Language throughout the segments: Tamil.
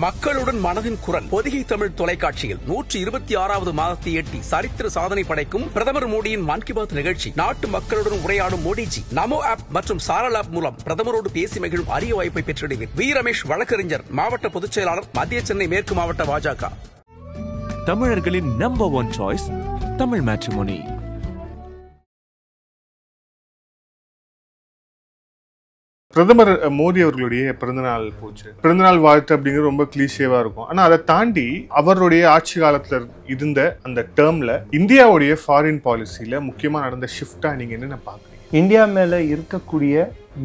மக்களுடன் மனதின் குரல் பொதிகை தமிழ் தொலைக்காட்சியில் 126வது மாதத்தை எட்டி சரித்திர சாதனை படைக்கும் பிரதமர் மோடியின் மன் கி பாத் நிகழ்ச்சி. நாட்டு மக்களுடன் உரையாடும் மோடிஜி நமோ ஆப் மற்றும் சாரல் ஆப் மூலம் பிரதமரோடு பேசி மகிழும் அரிய வாய்ப்பை பெற்றிடுவீர். வி ரமேஷ் வழக்கறிஞர், மாவட்ட பொதுச் செயலாளர், மத்திய சென்னை மேற்கு மாவட்ட பாஜக. தமிழர்களின் நம்பர் 1 சாய்ஸ் தமிழ் மேட்ரிமோனி. பிரதமர் மோடி அவர்களுடைய பிறந்தநாள் போச்சு. பிறந்தநாள் வாழ்த்து அப்படிங்கிறது ரொம்ப கிளீஷேவா இருக்கும். ஆனா அதை தாண்டி அவருடைய ஆட்சி காலத்துல இருந்த அந்த டேர்ம்ல இந்தியாவுடைய ஃபாரின் பாலிசியில முக்கியமா நடந்த ஷிஃப்டா நீங்க என்னென்ன பாக்குறீங்க? இந்தியா மேல இருக்கக்கூடிய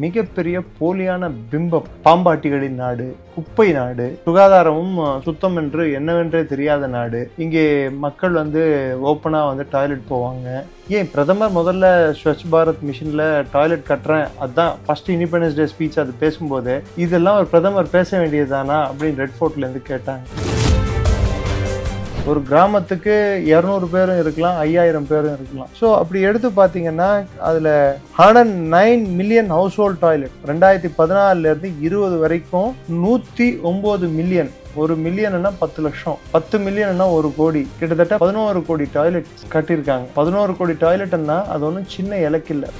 மிகப்பெரிய போலியான பிம்பம் பாம்பாட்டிகளின் நாடு, குப்பை நாடு, சுகாதாரமும் சுத்தம் என்று என்னவென்றே தெரியாத நாடு. இங்கே மக்கள் ஓப்பனா டாய்லெட் போவாங்க. ஏன் பிரதமர் முதல்ல ஸ்வச் பாரத் மிஷன்ல டாய்லெட் கட்டுறேன், அதுதான் ஃபர்ஸ்ட் இண்டிபெண்டன்ஸ் டே ஸ்பீச், அது பேசும்போது இதெல்லாம் ஒரு பிரதமர் பேச வேண்டியதுதானா அப்படின்னு ரெட் ஃபோர்ட்ல இருந்து கேட்டாங்க. ஒரு கிராமத்துக்கு 200 பேரும் இருக்கலாம், 5000 பேரும் இருக்கலாம். ஸோ அப்படி எடுத்து பார்த்தீங்கன்னா அதில் 109 மில்லியன் ஹவுஸ் ஹோல்ட் டாய்லெட் 2014 20 வரைக்கும் 109 மில்லியன். 1 மில்லியன்னா 10 லட்சம், 10 மில்லியன்னா 1 கோடி, கிட்டத்தட்ட 11 கோடி டாய்லெட் கட்டியிருக்காங்க. 11 கோடி டாய்லெட்னா அது ஒன்றும் சின்ன இலக்கில்லை.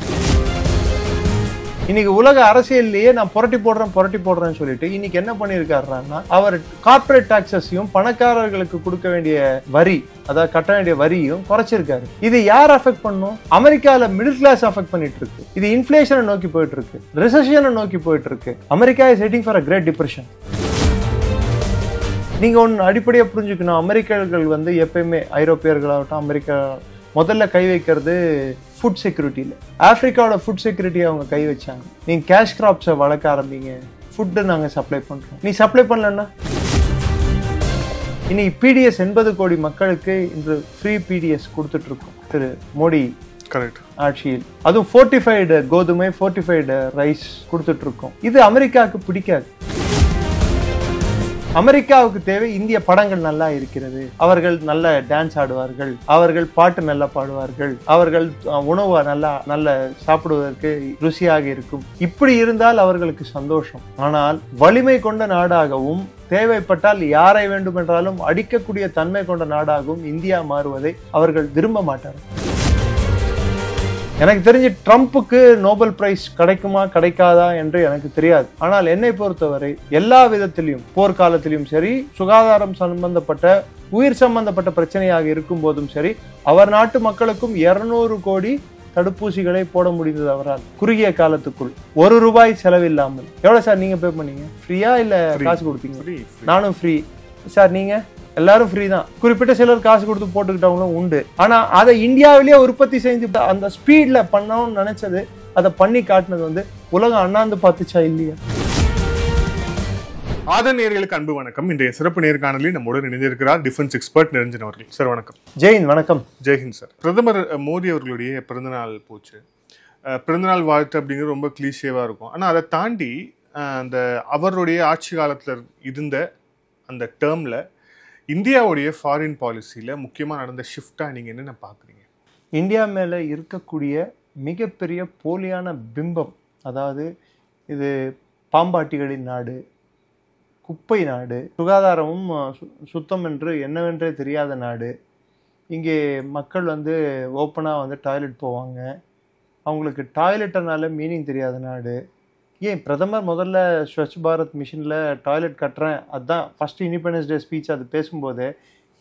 இன்னைக்கு உலக அரசியல்லையே நான் புரட்டி போடுறேன்னு சொல்லிட்டு இன்னைக்கு என்ன பண்ணியிருக்காருன்னா, அவர் கார்பரேட் டாக்ஸஸையும் பணக்காரர்களுக்கு கொடுக்க வேண்டிய வரி, அதாவது கட்ட வேண்டிய வரியும் குறைச்சிருக்காரு. இது யார் அஃபெக்ட் பண்ணும்? அமெரிக்கால மிடில் கிளாஸ் அஃபெக்ட் பண்ணிட்டு இருக்கு. இது இன்ஃபிளேஷனை நோக்கி போயிட்டு இருக்கு, ரிசெஷனை நோக்கி போயிட்டு இருக்கு. America is heading for a great depression. நீங்க ஒன்று அடிப்படையாக புரிஞ்சுக்கணும், அமெரிக்கர்கள் எப்பயுமே ஐரோப்பியர்களாகட்டும் அமெரிக்கா முதல்ல கை வைக்கிறது ஃபுட் செக்யூரிட்டியில். ஆப்பிரிக்காவோட ஃபுட் செக்யூரிட்டியை அவங்க கை வச்சாங்க. நீங்கள் கேஷ் கிராப்ஸை வளர்க்க ஆரம்பிங்க, ஃபுட்டு நாங்கள் சப்ளை பண்ணுறோம். நீ சப்ளை பண்ணலன்னா இன்னைக்கு பிடிஎஸ் 80 கோடி மக்களுக்கு இன்று ஃப்ரீ பிடிஎஸ் கொடுத்துட்ருக்கோம் திரு மோடி ஆட்சியில். அதுவும் ஃபோர்ட்டிஃபைடு கோதுமை, ஃபோர்ட்டிஃபைடு ரைஸ் கொடுத்துட்ருக்கோம். இது அமெரிக்காவுக்கு பிடிக்காது. அமெரிக்காவுக்கு தேவை இந்திய படங்கள் நல்லா இருக்கிறது, அவர்கள் நல்ல டான்ஸ் ஆடுவார்கள், அவர்கள் பாட்டு நல்லா பாடுவார்கள், அவர்கள் உணவு நல்ல சாப்பிடுவதற்கு ருசியாக இருக்கும். இப்படி இருந்தால் அவர்களுக்கு சந்தோஷம். ஆனால் வலிமை கொண்ட நாடாகவும் தேவைப்பட்டால் யாரை வேண்டுமென்றாலும் அடிக்கக்கூடிய தன்மை கொண்ட நாடாகவும் இந்தியா மாறுவதை அவர்கள் விரும்ப மாட்டார்கள். எனக்கு தெரிஞ்சு ட்ரம்ப்புக்கு நோபல் பிரைஸ் கிடைக்குமா கிடைக்காதா என்று எனக்கு தெரியாது. ஆனால் என்னை பொறுத்தவரை எல்லா விதத்திலையும், போர்க்காலத்திலும் சரி, சுகாதாரம் சம்பந்தப்பட்ட உயிர் சம்பந்தப்பட்ட பிரச்சனையாக இருக்கும் போதும் சரி, அவர் நாட்டு மக்களுக்கும் 200 கோடி தடுப்பூசிகளை போட முடிந்தது அவரால் குறுகிய காலத்துக்குள், ₹1 செலவில்லாமல். எவ்வளவு சார் நீங்க பே பண்ணீங்க? ஃப்ரீயா இல்ல காசு கொடுத்தீங்க? நானும் ஃப்ரீ சார். நீங்க எல்லாரும் ஃப்ரீ தான். குறிப்பிட்ட சிலர் காசு கொடுத்து போட்டுக்கிட்டவங்களும் உண்டு. ஆனா அதை இந்தியாவிலேயே உற்பத்தி செஞ்சு அந்த ஸ்பீட்ல பண்ணணும்னு நினைச்சது, அதை பண்ணி காட்டினது உலகம் அண்ணாந்து பார்த்துச்சா இல்லையா? ஆதன் நேயர்களுக்கு அன்பு வணக்கம். இன்றைய சிறப்பு நேர்காணலில் நம்முடன் இணைந்திருக்கிறார் டிஃபென்ஸ் எக்ஸ்பர்ட் நிரஞ்சன் அவர்கள். சார் வணக்கம். ஜெயின் வணக்கம். ஜெய்ஹிந்த் சார். பிரதமர் மோடி அவர்களுடைய பிறந்தநாள் போச்சு. பிறந்தநாள் வாழ்த்து அப்படிங்கிறது ரொம்ப கிளீஷேவா இருக்கும். ஆனா அதை தாண்டி அந்த அவருடைய ஆட்சி காலத்துல இருந்த அந்த டேர்ம்ல இந்தியாவுடைய ஃபாரின் பாலிசியில முக்கியமா நடந்த ஷிஃப்டா நீங்க என்னென்ன பாக்குறீங்க? இந்தியா மேல இருக்கக்கூடிய மிகப்பெரிய போலியான பிம்பம், அதாவது இது பாம்பாட்டிகளின் நாடு, குப்பை நாடு, சுகாதாரமும் சுத்தம் என்று என்னவென்றே தெரியாத நாடு. இங்கே மக்கள் ஓப்பனா டாய்லெட் போவாங்க. அவங்களுக்கு டாய்லெட்னால மீனிங் தெரியாத நாடு. ஏன் பிரதமர் முதல்ல ஸ்வச் பாரத் மிஷன்ல டாய்லெட் கட்டுறேன், அதுதான் ஃபர்ஸ்ட் இண்டிபெண்டன்ஸ் டே ஸ்பீச், அது பேசும்போது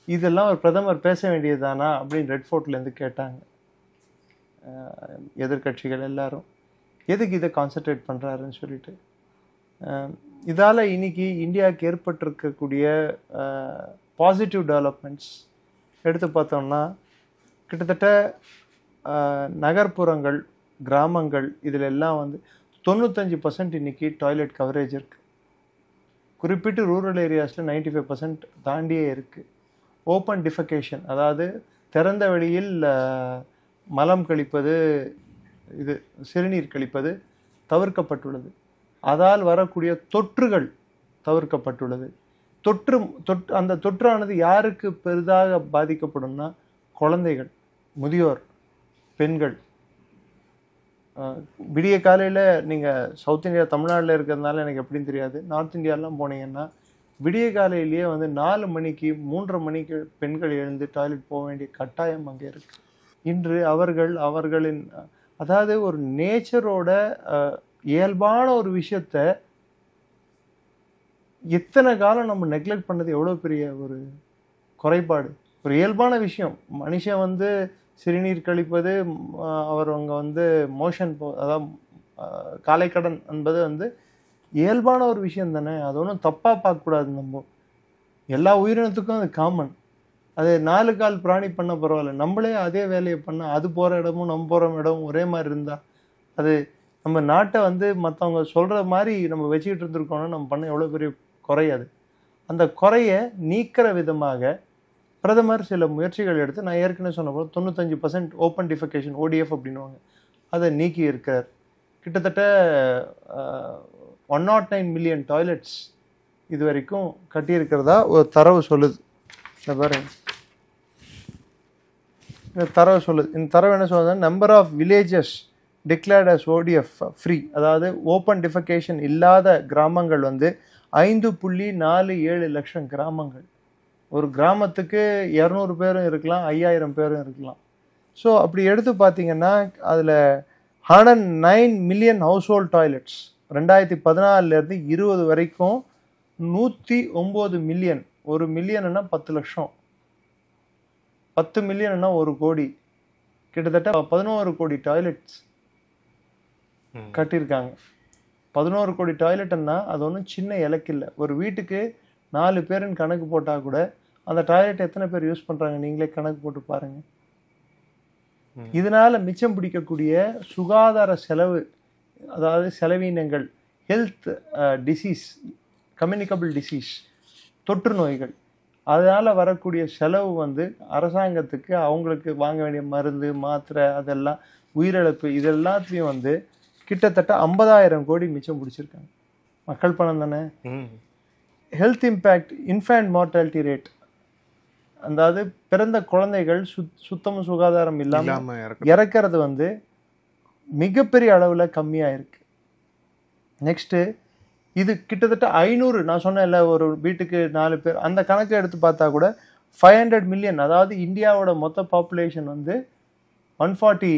இதெல்லாம் ஒரு பிரதமர் பேச வேண்டியதுதானா அப்படின்னு ரெட் ஃபோர்ட்ல இருந்து கேட்டாங்க. எதிர்கட்சிகள் எல்லாரும் எதுக்கு இதை கான்சென்ட்ரேட் பண்றாருன்னு சொல்லிட்டு. இதால இன்னைக்கு இந்தியாவுக்கு ஏற்பட்டிருக்கக்கூடிய பாசிட்டிவ் டெவலப்மெண்ட்ஸ் எடுத்து பார்த்தோம்னா, கிட்டத்தட்ட நகர்ப்புறங்கள், கிராமங்கள் இதில் எல்லாம் 95% இன்னைக்கு டாய்லெட் கவரேஜ் இருக்கு. குறிப்பிட்டு ரூரல் ஏரியாஸில் 95% தாண்டியே இருக்கு. ஓப்பன் டிஃபெகேஷன், அதாவது திறந்த வெளியில் மலம் கழிப்பது, இது சிறுநீர் கழிப்பது தவிர்க்கப்பட்டுள்ளது. அதால் வரக்கூடிய தொற்றுகள் தவிர்க்கப்பட்டுள்ளது. அந்த தொற்றானது யாருக்கு பெரிதாக பாதிக்கப்படும்னா குழந்தைகள், முதியோர், பெண்கள். விடிய காலையில் நீங்கள் சவுத் இந்தியா தமிழ்நாட்டில் இருக்கிறதுனால எனக்கு எப்படின்னு தெரியாது, நார்த் இந்தியாலாம் போனீங்கன்னா விடிய காலையிலேயே வந்து 4 மணிக்கு 3:30 மணிக்கு பெண்கள் எழுந்து டாய்லெட் போக வேண்டிய கட்டாயம் அங்கே இருக்கு. இன்று அவர்களின் அதாவது ஒரு நேச்சரோட இயல்பான ஒரு விஷயத்த எத்தனை காலம் நம்ம நெக்லெக்ட் பண்ணது எவ்வளோ பெரிய ஒரு குறைபாடு. ஒரு இயல்பான விஷயம், மனுஷன் வந்து சிறுநீர் கழிப்பது, அவங்க வந்து மோஷன் அதாவது காலைக்கடன் என்பது வந்து இயல்பான ஒரு விஷயம் தானே. அது ஒன்றும் தப்பாக பார்க்கக்கூடாது. நம்ம எல்லா உயிரினத்துக்கும் அது காமன். அது 4 கால் பிராணி பண்ண பரவாயில்ல, நம்மளே அதே வேலையை பண்ண அது போகிற இடமும் நம்ம போகிற இடமும் ஒரே மாதிரி இருந்தால் அது நம்ம நாட்டை வந்து மற்றவங்க சொல்கிற மாதிரி நம்ம வச்சுக்கிட்டு இருந்திருக்கோம்னா நம்ம பண்ண எவ்வளோ பெரிய குறை. அது அந்த குறையை நீக்கிற விதமாக பிரதமர் சில முயற்சிகள் எடுத்து, நான் ஏற்கனவே சொன்ன போது 95% ஓப்பன் டிஃபெகேஷன் ஓடிஎஃப் அப்படின்வாங்க, அதை நீக்கி இருக்கார். கிட்டத்தட்ட 109 மில்லியன் டாய்லெட்ஸ் இது வரைக்கும் கட்டியிருக்கிறதா ஒரு தரவு சொல்லுது. இந்த பாருங்க, இந்த தரவு சொல்லுது. இந்த தரவு என்ன சொல்லுது, number of villages declared as ODF free, அதாவது ஓப்பன் டிஃபெகேஷன் இல்லாத கிராமங்கள் வந்து 5.47 லட்சம் கிராமங்கள். ஒரு கிராமத்துக்கு 200 பேரும் இருக்கலாம், 5000 பேரும் இருக்கலாம். ஸோ அப்படி எடுத்து பார்த்தீங்கன்னா அதில் 109 மில்லியன் ஹவுஸ் ஹோல்ட் டாய்லெட்ஸ் 2014 20 வரைக்கும் 109 மில்லியன். 1 மில்லியன்னா 10 லட்சம், 10 மில்லியன்னா 1 கோடி, கிட்டத்தட்ட 11 கோடி டாய்லெட்ஸ் கட்டியிருக்காங்க. 11 கோடி டாய்லெட்னா அது ஒன்றும் சின்ன இலக்கு இல்லை. ஒரு வீட்டுக்கு 4 பேருன்னு கணக்கு போட்டால் கூட அந்த டாய்லெட் எத்தனை பேர் யூஸ் பண்ணுறாங்க நீங்களே கணக்கு போட்டு பாருங்க. இதனால மிச்சம் பிடிக்கக்கூடிய சுகாதார செலவு, அதாவது செலவீனங்கள், ஹெல்த் டிசீஸ், கம்யூனிகபிள் டிசீஸ், தொற்று நோய்கள், அதனால் வரக்கூடிய செலவு வந்து அரசாங்கத்துக்கு அவங்களுக்கு வாங்க வேண்டிய மருந்து மாத்திரை அதெல்லாம் உயிரிழப்பு இது எல்லாத்தையும் வந்து கிட்டத்தட்ட 50,000 கோடி மிச்சம் பிடிச்சிருக்காங்க. மக்கள் பணம் தானே. Health impact, infant mortality rate, அதாவது பிறந்த குழந்தைகள் சுத்தமும் சுகாதாரம் இல்லாமல் இறக்கிறது வந்து மிகப்பெரிய அளவில் கம்மியாக இருக்கு. நெக்ஸ்ட்டு இது கிட்டத்தட்ட 500, நான் சொன்னேன்ல ஒரு வீட்டுக்கு 4 பேர், அந்த கணக்கு எடுத்து பார்த்தா கூட 500 மில்லியன், அதாவது இந்தியாவோட மொத்த பாப்புலேஷன் வந்து 140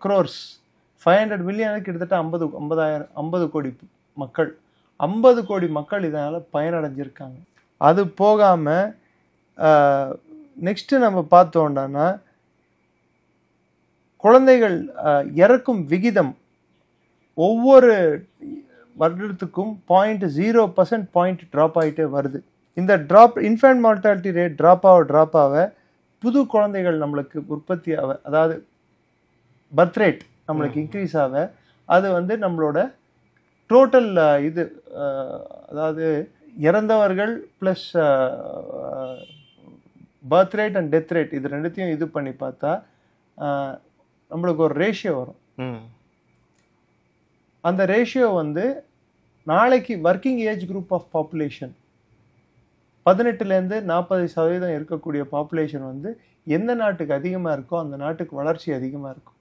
crores. 500 மில்லியனுக்கு கிட்டத்தட்ட 50 கோடி மக்கள், 50 கோடி மக்கள் இதனால் பயனடைஞ்சிருக்காங்க. அது போகாமல் நெக்ஸ்ட்டு நம்ம பார்த்தோம்னா குழந்தைகள் இறக்கும் விகிதம் ஒவ்வொரு வருடத்துக்கும் 0.0% பாயிண்ட் ட்ராப் ஆகிட்டே வருது. இந்த இன்ஃபேண்ட் மார்டாலிட்டி ரேட் ட்ராப் ஆக புது குழந்தைகள் நம்மளுக்கு உற்பத்தி ஆக, அதாவது பர்த் ரேட் நம்மளுக்கு இன்க்ரீஸ் ஆக, அது வந்து நம்மளோட டோட்டல் இது அதாவது இறந்தவர்கள் plus birth rate and death rate இது ரெண்டுத்தையும் இது பண்ணி பார்த்தா நம்மளுக்கு ஒரு ரேஷியோ வரும். அந்த ரேஷியோ வந்து நாளைக்கு working age group of population 18லேருந்து 40% இருக்கக்கூடிய பாப்புலேஷன் வந்து எந்த நாட்டுக்கு அதிகமாக இருக்கோ அந்த நாட்டுக்கு வளர்ச்சி அதிகமாக இருக்கும்.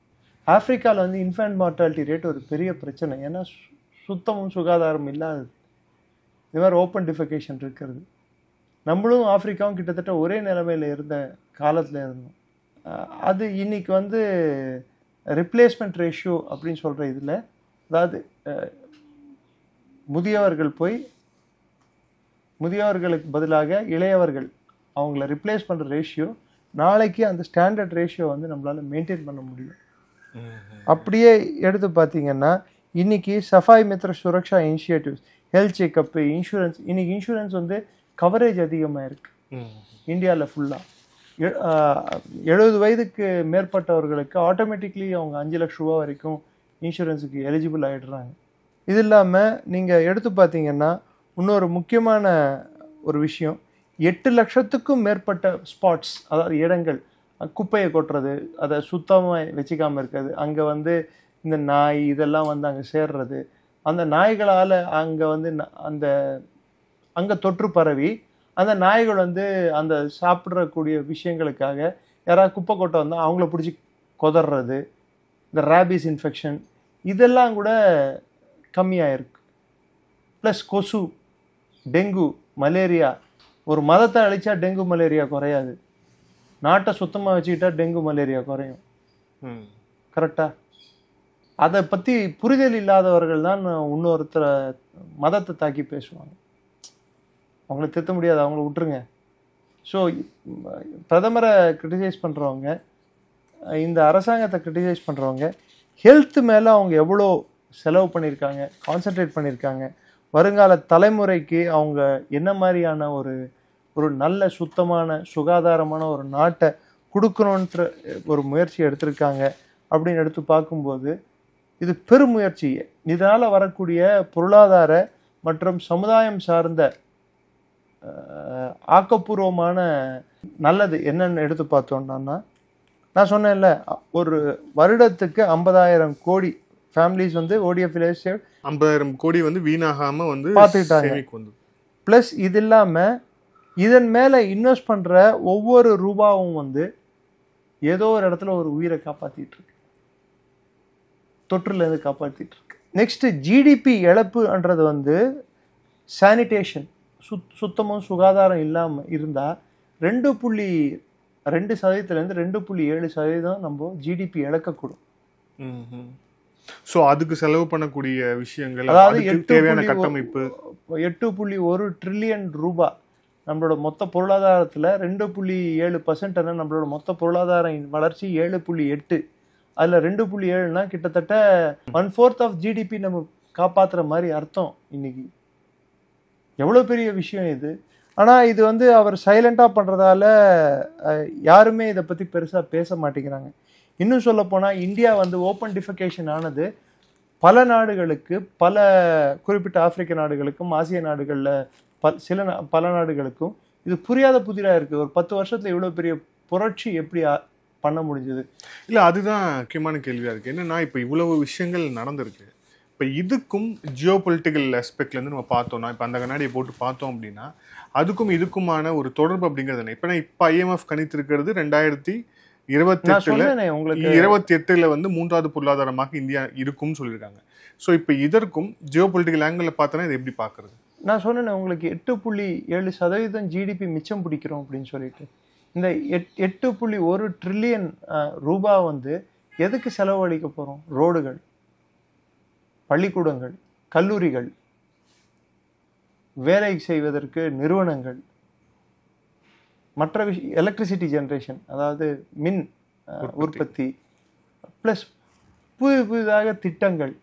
ஆப்பிரிக்காவில் வந்து இன்ஃபேண்ட் மார்டாலிட்டி ரேட் ஒரு பெரிய பிரச்சனை, ஏன்னா சுத்தமும் சுகாதாரம் இல்லாதது, இது மாதிரி ஓப்பன் டிஃபெகேஷன் இருக்கிறது. நம்மளும் ஆப்பிரிக்காவும் கிட்டத்தட்ட ஒரே நிலைமையில் இருந்த காலத்தில் இருந்தோம். அது இன்னைக்கு வந்து ரிப்ளேஸ்மெண்ட் ரேஷியோ அப்படின்னு சொல்கிற இதில், அதாவது முதியவர்களுக்கு பதிலாக இளையவர்கள் அவங்கள ரிப்ளேஸ் பண்ணுற ரேஷியோ, நாளைக்கு அந்த ஸ்டாண்டர்ட் ரேஷியோ வந்து நம்மளால் மெயின்டைன் பண்ண முடியும். அப்படியே எடுத்து பார்த்தீங்கன்னா இன்னைக்கு Safai Mitra Suraksha initiatives, health checkup, insurance, இன்னைக்கு இன்சூரன்ஸ் வந்து கவரேஜ் அதிகமாக இருக்கு இந்தியாவில் ஃபுல்லாக. 70 வயதுக்கு மேற்பட்டவர்களுக்கு ஆட்டோமேட்டிக்லி அவங்க 5 லட்ச ரூபா வரைக்கும் இன்சூரன்ஸுக்கு எலிஜிபிள் ஆகிடுறாங்க. இது இல்லாமல் நீங்கள் எடுத்து பார்த்தீங்கன்னா இன்னொரு முக்கியமான ஒரு விஷயம், 8 லட்சத்துக்கும் மேற்பட்ட ஸ்பாட்ஸ், அதாவது இடங்கள், குப்பையை கொட்டுறது, அதை சுத்தமாக வச்சுக்காமல் இருக்கிறது, அங்கே வந்து இந்த நாய் இதெல்லாம் வந்து அங்கே சேர்றது, அந்த நாய்களால் அங்கே வந்து அங்கே தொற்று பரவி அந்த நாய்கள் வந்து அந்த சாப்பிட்றக்கூடிய விஷயங்களுக்காக யாராவது குப்பை கொட்டை வந்தால் அவங்கள பிடிச்சி கொதறது, இந்த ரேபிஸ் இன்ஃபெக்ஷன் இதெல்லாம் கூட கம்மியாக இருக்கு. ப்ளஸ் கொசு, டெங்கு, மலேரியா. ஒரு மதத்தை அழிச்சா டெங்கு மலேரியா குறையாது. நாட்டை சுத்தமாக வச்சுக்கிட்டா டெங்கு மலேரியா குறையும். கரெக்டா? அதை பற்றி புரிதல் இல்லாதவர்கள் தான் இன்னொருத்தரை மதத்தை தாக்கி பேசுவாங்க. அவங்கள திருத்த முடியாது, அவங்கள விட்டுருங்க. ஸோ பிரதமரை கிரிட்டிசைஸ் பண்ணுறவங்க, இந்த அரசாங்கத்தை கிரிட்டிசைஸ் பண்ணுறவங்க ஹெல்த் மேலே அவங்க எவ்வளோ செலவு பண்ணியிருக்காங்க, கான்சென்ட்ரேட் பண்ணியிருக்காங்க, வருங்கால தலைமுறைக்கு அவங்க என்ன மாதிரியான ஒரு நல்ல சுத்தமான சுகாதாரமான ஒரு நாட்டை கொடுக்கணுன்ற ஒரு முயற்சி எடுத்திருக்காங்க அப்படின்னு எடுத்து பார்க்கும்போது இது பெரும் முயற்சி. இதனால் வரக்கூடிய பொருளாதார மற்றும் சமுதாயம் சார்ந்த ஆக்கப்பூர்வமான நல்லது என்னன்னு எடுத்து பார்த்தோம்னா, நான் சொன்னேன்ல, ஒரு வருடத்துக்கு 50,000 கோடி ஃபேமிலிஸ் வந்து ODF 50,000 கோடி வந்து வீணாகாம வந்து பார்த்துக்கிட்டாங்க. ப்ளஸ் இது இல்லாமல் இதன் மேலே இன்வெஸ்ட் பண்ணுற ஒவ்வொரு ரூபாவும் வந்து ஏதோ ஒரு இடத்துல ஒரு உயிரை காப்பாற்றிட்டு இருக்கு, தொற்றுலேருந்து காப்பாற்றிட்டு இருக்கு. நெக்ஸ்ட் ஜிடிபி இழப்புன்றது வந்து சானிடேஷன், சுத்தமும் சுகாதாரம் இல்லாமல் இருந்தால் 2.2% 2.7% நம்ம ஜிடிபி இழக்கக்கூடும். ஸோ அதுக்கு செலவு பண்ணக்கூடிய விஷயங்கள், அதாவது தேவையான கட்டமைப்பு 8.1 ட்ரில்லியன் ரூபாய் நம்மளோட மொத்த பொருளாதாரத்தில் 2.7% நம்மளோட மொத்த பொருளாதார வளர்ச்சி 7.8. அதில் 2.7னா கிட்டத்தட்ட 1/4 ஆஃப் ஜிடிபி நம்ம காப்பாற்றுற மாதிரி அர்த்தம். இன்னைக்கு எவ்வளோ பெரிய விஷயம் இது. ஆனால் இது வந்து அவர் சைலண்டாக பண்ணுறதால யாருமே இதை பற்றி பெருசாக பேச மாட்டேங்கிறாங்க. இன்னும் சொல்ல போனால் இந்தியா வந்து ஓப்பன் டிஃபெகேஷன் ஆனது பல நாடுகளுக்கு, பல குறிப்பிட்ட ஆப்பிரிக்க நாடுகளுக்கும் ஆசிய நாடுகளில் பல நாடுகளுக்கும் இது புரியாத புதிராக இருக்குது. ஒரு 10 வருஷத்தில் இவ்வளோ பெரிய புரட்சி எப்படி பண்ண முடிஞ்சது? இல்லை, அதுதான் முக்கியமான கேள்வியாக இருக்குது. என்னென்னா இப்போ இவ்வளவு விஷயங்கள் நடந்திருக்கு. இப்போ இதுக்கும் ஜியோ பொலிட்டிக்கல் ஆஸ்பெக்ட்லேருந்து நம்ம பார்த்தோம்னா, இப்போ அந்த கண்ணாடியை போட்டு பார்த்தோம் அப்படின்னா அதுக்கும் இதுக்குமான ஒரு தொடர்பு அப்படிங்கிறது என்ன? இப்போ IMF கணித்திருக்கிறது 2028 வந்து 3வது பொருளாதாரமாக இந்தியா இருக்கும்னு சொல்லியிருக்காங்க. ஸோ இப்போ இதற்கும் ஜியோ பொலிட்டிக்கல் ஆங்கிளில் பார்த்தோன்னா இதை எப்படி பார்க்குறது? நான் சொன்னேன் உங்களுக்கு 8.7% ஜிடிபி மிச்சம் பிடிக்கிறோம் அப்படின்னு சொல்லிட்டு. இந்த 8.1 ட்ரில்லியன் ரூபாய் வந்து எதுக்கு செலவழிக்க போகிறோம்? ரோடுகள், பள்ளிக்கூடங்கள், கல்லூரிகள், வேலை செய்வதற்கு நிறுவனங்கள், மற்ற எலக்ட்ரிசிட்டி ஜென்ரேஷன், அதாவது மின் உற்பத்தி, ப்ளஸ் புதிதாக திட்டங்கள்.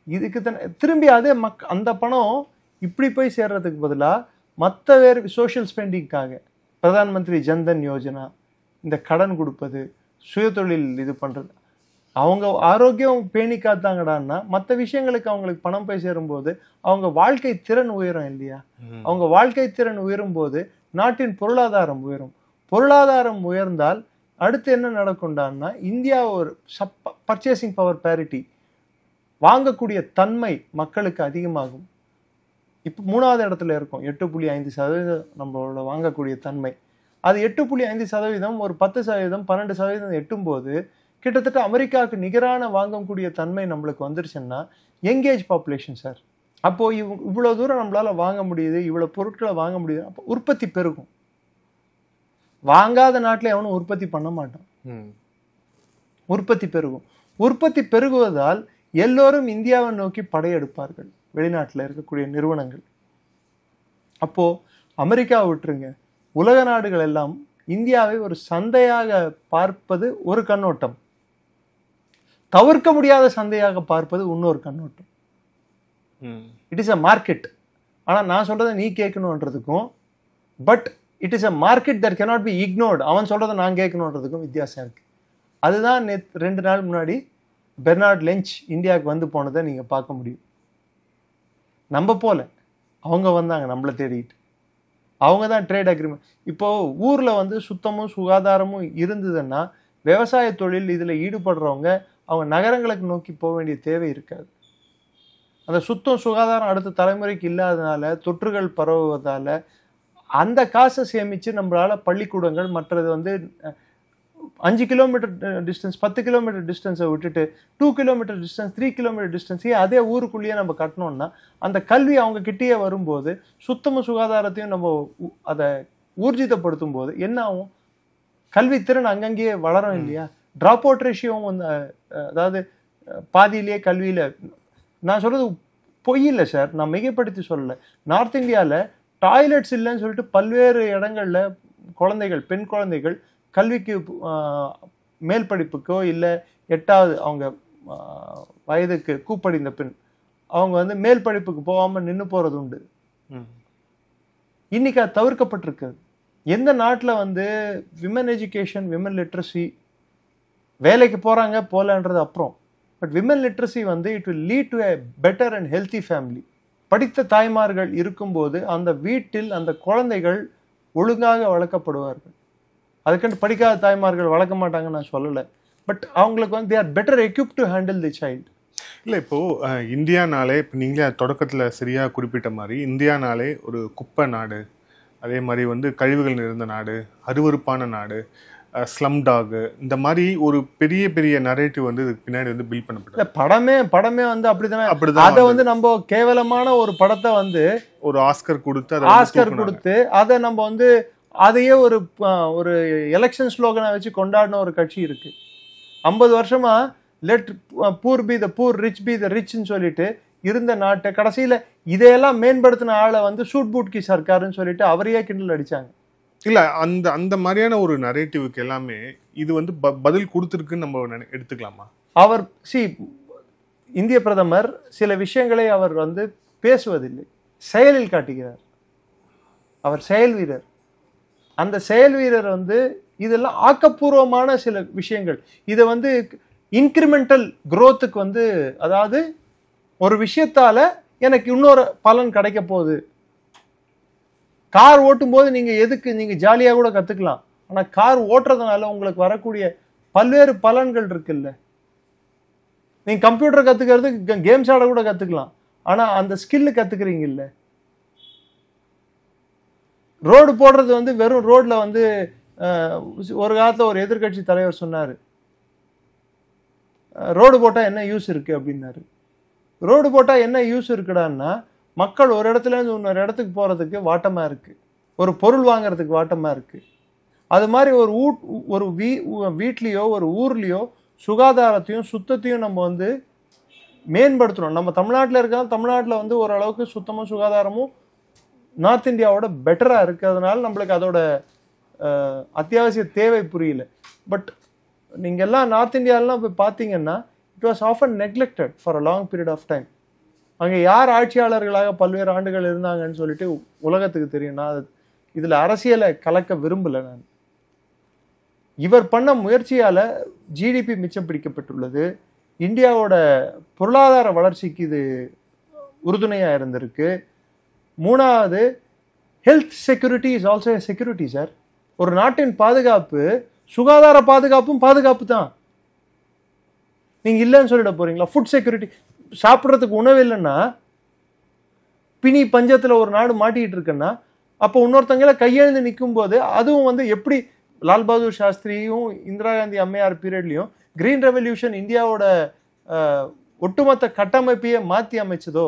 இதுக்கு தான் திரும்பி அதே அந்த பணம் இப்படி போய் சேர்றதுக்கு பதிலாக மற்ற வேறு சோஷியல் ஸ்பெண்டிங்காக பிரதான் மந்திரி ஜன்தன் யோஜனா, இந்த கடன் கொடுப்பது, சுயதொழில் இது பண்ணுறது, அவங்க ஆரோக்கியம் பேணி காத்தாங்கடான்னா மற்ற விஷயங்களுக்கு அவங்களுக்கு பணம் போய் சேரும்போது அவங்க வாழ்க்கை திறன் உயரும் இல்லையா? அவங்க வாழ்க்கை திறன் உயரும் போது நாட்டின் பொருளாதாரம் உயரும். பொருளாதாரம் உயர்ந்தால் அடுத்து என்ன நடக்கும்டான்னா, இந்தியா ஒரு பர்ச்சேசிங் பவர் பேரிட்டி, வாங்கக்கூடிய தன்மை மக்களுக்கு அதிகமாகும். இப்போ 3வது இடத்துல இருக்கும், 8.5% நம்மளோட வாங்கக்கூடிய தன்மை. அது 8.5% ஒரு 10%, 12% எட்டும்போது கிட்டத்தட்ட அமெரிக்காவுக்கு நிகரான வாங்கக்கூடிய தன்மை நம்மளுக்கு வந்துருச்சுன்னா யங்கேஜ் பாப்புலேஷன் சார். அப்போது இவ்வளோ தூரம் நம்மளால் வாங்க முடியுது, இவ்வளோ பொருட்களை வாங்க முடியுது, அப்போ உற்பத்தி பெருகும். வாங்காத நாட்டில் எவனும் உற்பத்தி பண்ண மாட்டான், உற்பத்தி பெருகும். உற்பத்தி பெருகுவதால் எல்லோரும் இந்தியாவை நோக்கி படையெடுப்பார்கள், வெளிநாட்டில் இருக்கக்கூடிய நிறுவனங்கள். அப்போது அமெரிக்காவை விட்டுருங்க, உலக நாடுகள் எல்லாம் இந்தியாவை ஒரு சந்தையாக பார்ப்பது ஒரு கண்ணோட்டம், தவிர்க்க முடியாத சந்தையாக பார்ப்பது இன்னொரு கண்ணோட்டம். It is a market. ஆனால் நான் சொல்கிறத நீ கேட்கணுன்றதுக்கும், but it is a market that cannot be ignored, அவன் சொல்கிறத நான் கேட்கணுன்றதுக்கும் வித்தியாசம் இருக்குது. அதுதான் 2 நாள் முன்னாடி பெர்னார்ட் லென்ச் இந்தியாவுக்கு வந்து போனதை நீங்கள் பார்க்க முடியும். நம்ம போல அவங்க வந்தாங்க நம்மளை தேடிட்டு. அவங்க தான் ட்ரேட் அக்ரிமெண்ட். இப்போது ஊரில் வந்து சுத்தமும் சுகாதாரமும் இருந்ததுன்னா விவசாய தொழில் இதில் ஈடுபடுறவங்க அவங்க நகரங்களுக்கு நோக்கி போக வேண்டிய தேவை இருக்காது. அந்த சுத்தம் சுகாதாரம் அடுத்த தலைமுறைக்கு இல்லாதனால, தொற்றுகள் பரவுவதால் அந்த காசை சேமித்து நம்மளால் பள்ளிக்கூடங்கள் மற்றது வந்து 5 கிலோமீட்டர் டிஸ்டன்ஸ் 10 கிலோமீட்டர் டிஸ்டன்ஸை விட்டுட்டு 2 கிலோமீட்டர் டிஸ்டன்ஸ் 3 கிலோமீட்டர் டிஸ்டன்ஸையே அதே ஊருக்குள்ளேயே நம்ம கட்டணும்னா அந்த கல்வி அவங்க கிட்டேயே வரும்போது சுத்தமும் சுகாதாரத்தையும் நம்ம அதை ஊர்ஜிதப்படுத்தும் போது என்ன ஆகும்? கல்வி திறன் அங்கங்கேயே வளரும் இல்லையா? டிராப் அவுட் ரேஷியோவும் வந்து அதாவது பாதியிலேயே கல்வியில் நான் சொல்றது பொய் இல்லை சார், நான் மிகைப்படுத்தி சொல்லலை. நார்த் இந்தியாவில் டாய்லெட்ஸ் இல்லைன்னு சொல்லிட்டு பல்வேறு இடங்கள்ல குழந்தைகள் பெண் குழந்தைகள் கல்விக்கு மேல் படிப்புக்கோ இல்லை 8வது அவங்க வயதுக்கு கூப்படிந்த பெண் அவங்க வந்து மேல் படிப்புக்கு போகாமல் நின்று போறது உண்டு. இன்னைக்கு அது தவிர்க்கப்பட்டிருக்கு. எந்த நாட்டில் வந்து விமன் எஜுகேஷன் விமன் லிட்ரஸி வேலைக்கு போறாங்க போலன்றது அப்புறம், பட் விமன் லிட்ரஸி வந்து it will lead to a better and healthy family. படித்த தாய்மார்கள் இருக்கும்போது அந்த வீட்டில் அந்த குழந்தைகள் ஒழுங்காக வளர்க்கப்படுவார்கள். அதுக்கண்டு படிக்காத தாய்மார்கள் வளர்க்க மாட்டாங்கன்னு நான் சொல்லலை, பட் அவங்களுக்கு வந்து they are better equip to handle the child. இல்லை இப்போது இந்தியானாலே இப்போ நீங்களே தொடக்கத்தில் சரியாக குறிப்பிட்ட மாதிரி இந்தியானாலே ஒரு குப்பை நாடு, அதே மாதிரி வந்து கழிவுகள் நிறைந்த நாடு, அருவருப்பான நாடு, ஸ்லம் டாக், இந்த மாதிரி ஒரு பெரிய பெரிய நரேட்டிவ் வந்து இதுக்கு பின்னாடி வந்து பில்ட் பண்ணப்பட்டது. படமே வந்து அப்படிதான். அதை வந்து நம்ம கேவலமான ஒரு படத்தை வந்து ஒரு ஆஸ்கர் கொடுத்து அதை நம்ம வந்து அதையே ஒரு எலெக்ஷன் ஸ்லோகனை வச்சு கொண்டாடின ஒரு கட்சி இருக்கு. 50 வருஷமா let poor be the poor, rich be the ரிச்னு சொல்லிட்டு இருந்த நாட்டை கடைசியில இதையெல்லாம் மேம்படுத்தின ஆளை வந்து சூட் பூட் கி சர்க்காருன்னு சொல்லிட்டு அவரையே கிண்டல் அடிச்சாங்க. இல்லை அந்த மாதிரியான ஒரு நரேட்டிவுக்கு எல்லாமே இது வந்து பதில் கொடுத்துருக்குன்னு நம்ம எடுத்துக்கலாமா? அவர் இந்திய பிரதமர் சில விஷயங்களை அவர் வந்து பேசுவதில்லை, செயலில் காட்டுகிறார். அவர் செயல் வீரர். அந்த செயல் வீரர் வந்து இதெல்லாம் ஆக்கப்பூர்வமான சில விஷயங்கள். இதை வந்து இன்கிரிமெண்டல் குரோத்துக்கு வந்து, அதாவது ஒரு விஷயத்தால எனக்கு இன்னொரு பலன் கிடைக்க போகுது. கார் ஓட்டும் போது நீங்க ஜாலியாக கூட கத்துக்கலாம், ஆனா கார் ஓட்டுறதுனால உங்களுக்கு வரக்கூடிய பல்வேறு பலன்கள் இருக்குல்ல. நீங்க கம்ப்யூட்டர் கத்துக்கிறது கேம்ஸ் ஆட கூட கத்துக்கலாம், ஆனா அந்த ஸ்கில் கத்துக்கிறீங்க இல்ல. ரோடு போடுறது வந்து வெறும் ரோட்ல வந்து ஒரு காலத்துல ஒரு எதிர்கட்சி தலைவர் சொன்னாரு, ரோடு போட்டா என்ன யூஸ் இருக்கு அப்படின்னாரு. ரோடு போட்டா என்ன யூஸ் இருக்குடான்னா, மக்கள் ஒரு இடத்துல இருந்து இன்னொரு இடத்துக்கு போறதுக்கு வாட்டமா இருக்கு, ஒரு பொருள் வாங்குறதுக்கு வாட்டமா இருக்கு. அது மாதிரி ஒரு வீட்லயோ ஒரு ஊர்லயோ சுகாதாரத்தையும் சுத்தத்தையும் நம்ம வந்து மேம்படுத்தணும். நம்ம தமிழ்நாட்டில் இருக்காது, தமிழ்நாட்டில் வந்து ஓரளவுக்கு சுத்தமும் சுகாதாரமும் நார்த் இந்தியாவோட பெட்டரா இருக்கிறதுனால நம்மளுக்கு அதோட அத்தியாவசிய தேவை புரியல. பட் நீங்க எல்லாம் நார்த் இந்தியாலாம் போய் பார்த்தீங்கன்னா it was often neglected for a long period of time. அங்கே யார் ஆட்சியாளர்களாக பல்வேறு ஆண்டுகள் இருந்தாங்கன்னு சொல்லிட்டு உலகத்துக்கு தெரியும். நான் இதுல அரசியலை கலக்க விரும்பல. நான் இவர் பண்ண முயற்சியால ஜிடிபி மிச்சம் பிடிக்கப்பட்டுள்ளது. இந்தியாவோட பொருளாதார வளர்ச்சிக்கு இது உறுதுணையா இருந்திருக்கு. மூணாவது, health security is also security sir. ஒரு நாட்டின் பாதுகாப்பு சுகாதார பாதுகாப்பும் பாதுகாப்பு தான். நீங்க இல்லைன்னு சொல்லிட போறீங்களா? ஃபுட் செக்யூரிட்டி, சாப்பிட்றதுக்கு உணவு இல்லைன்னா, பிணி பஞ்சத்துல ஒரு நாடு மாட்டிக்கிட்டு இருக்குன்னா, அப்போ இன்னொருத்தங்கள கையெழுந்து நிற்கும் போது அதுவும் வந்து எப்படி லால் பகதூர் சாஸ்திரியும் இந்திரா காந்தி அம்மையார் பீரியட்லையும் கிரீன் ரெவல்யூஷன் இந்தியாவோட ஒட்டுமொத்த கட்டமைப்பையே மாற்றி அமைச்சதோ,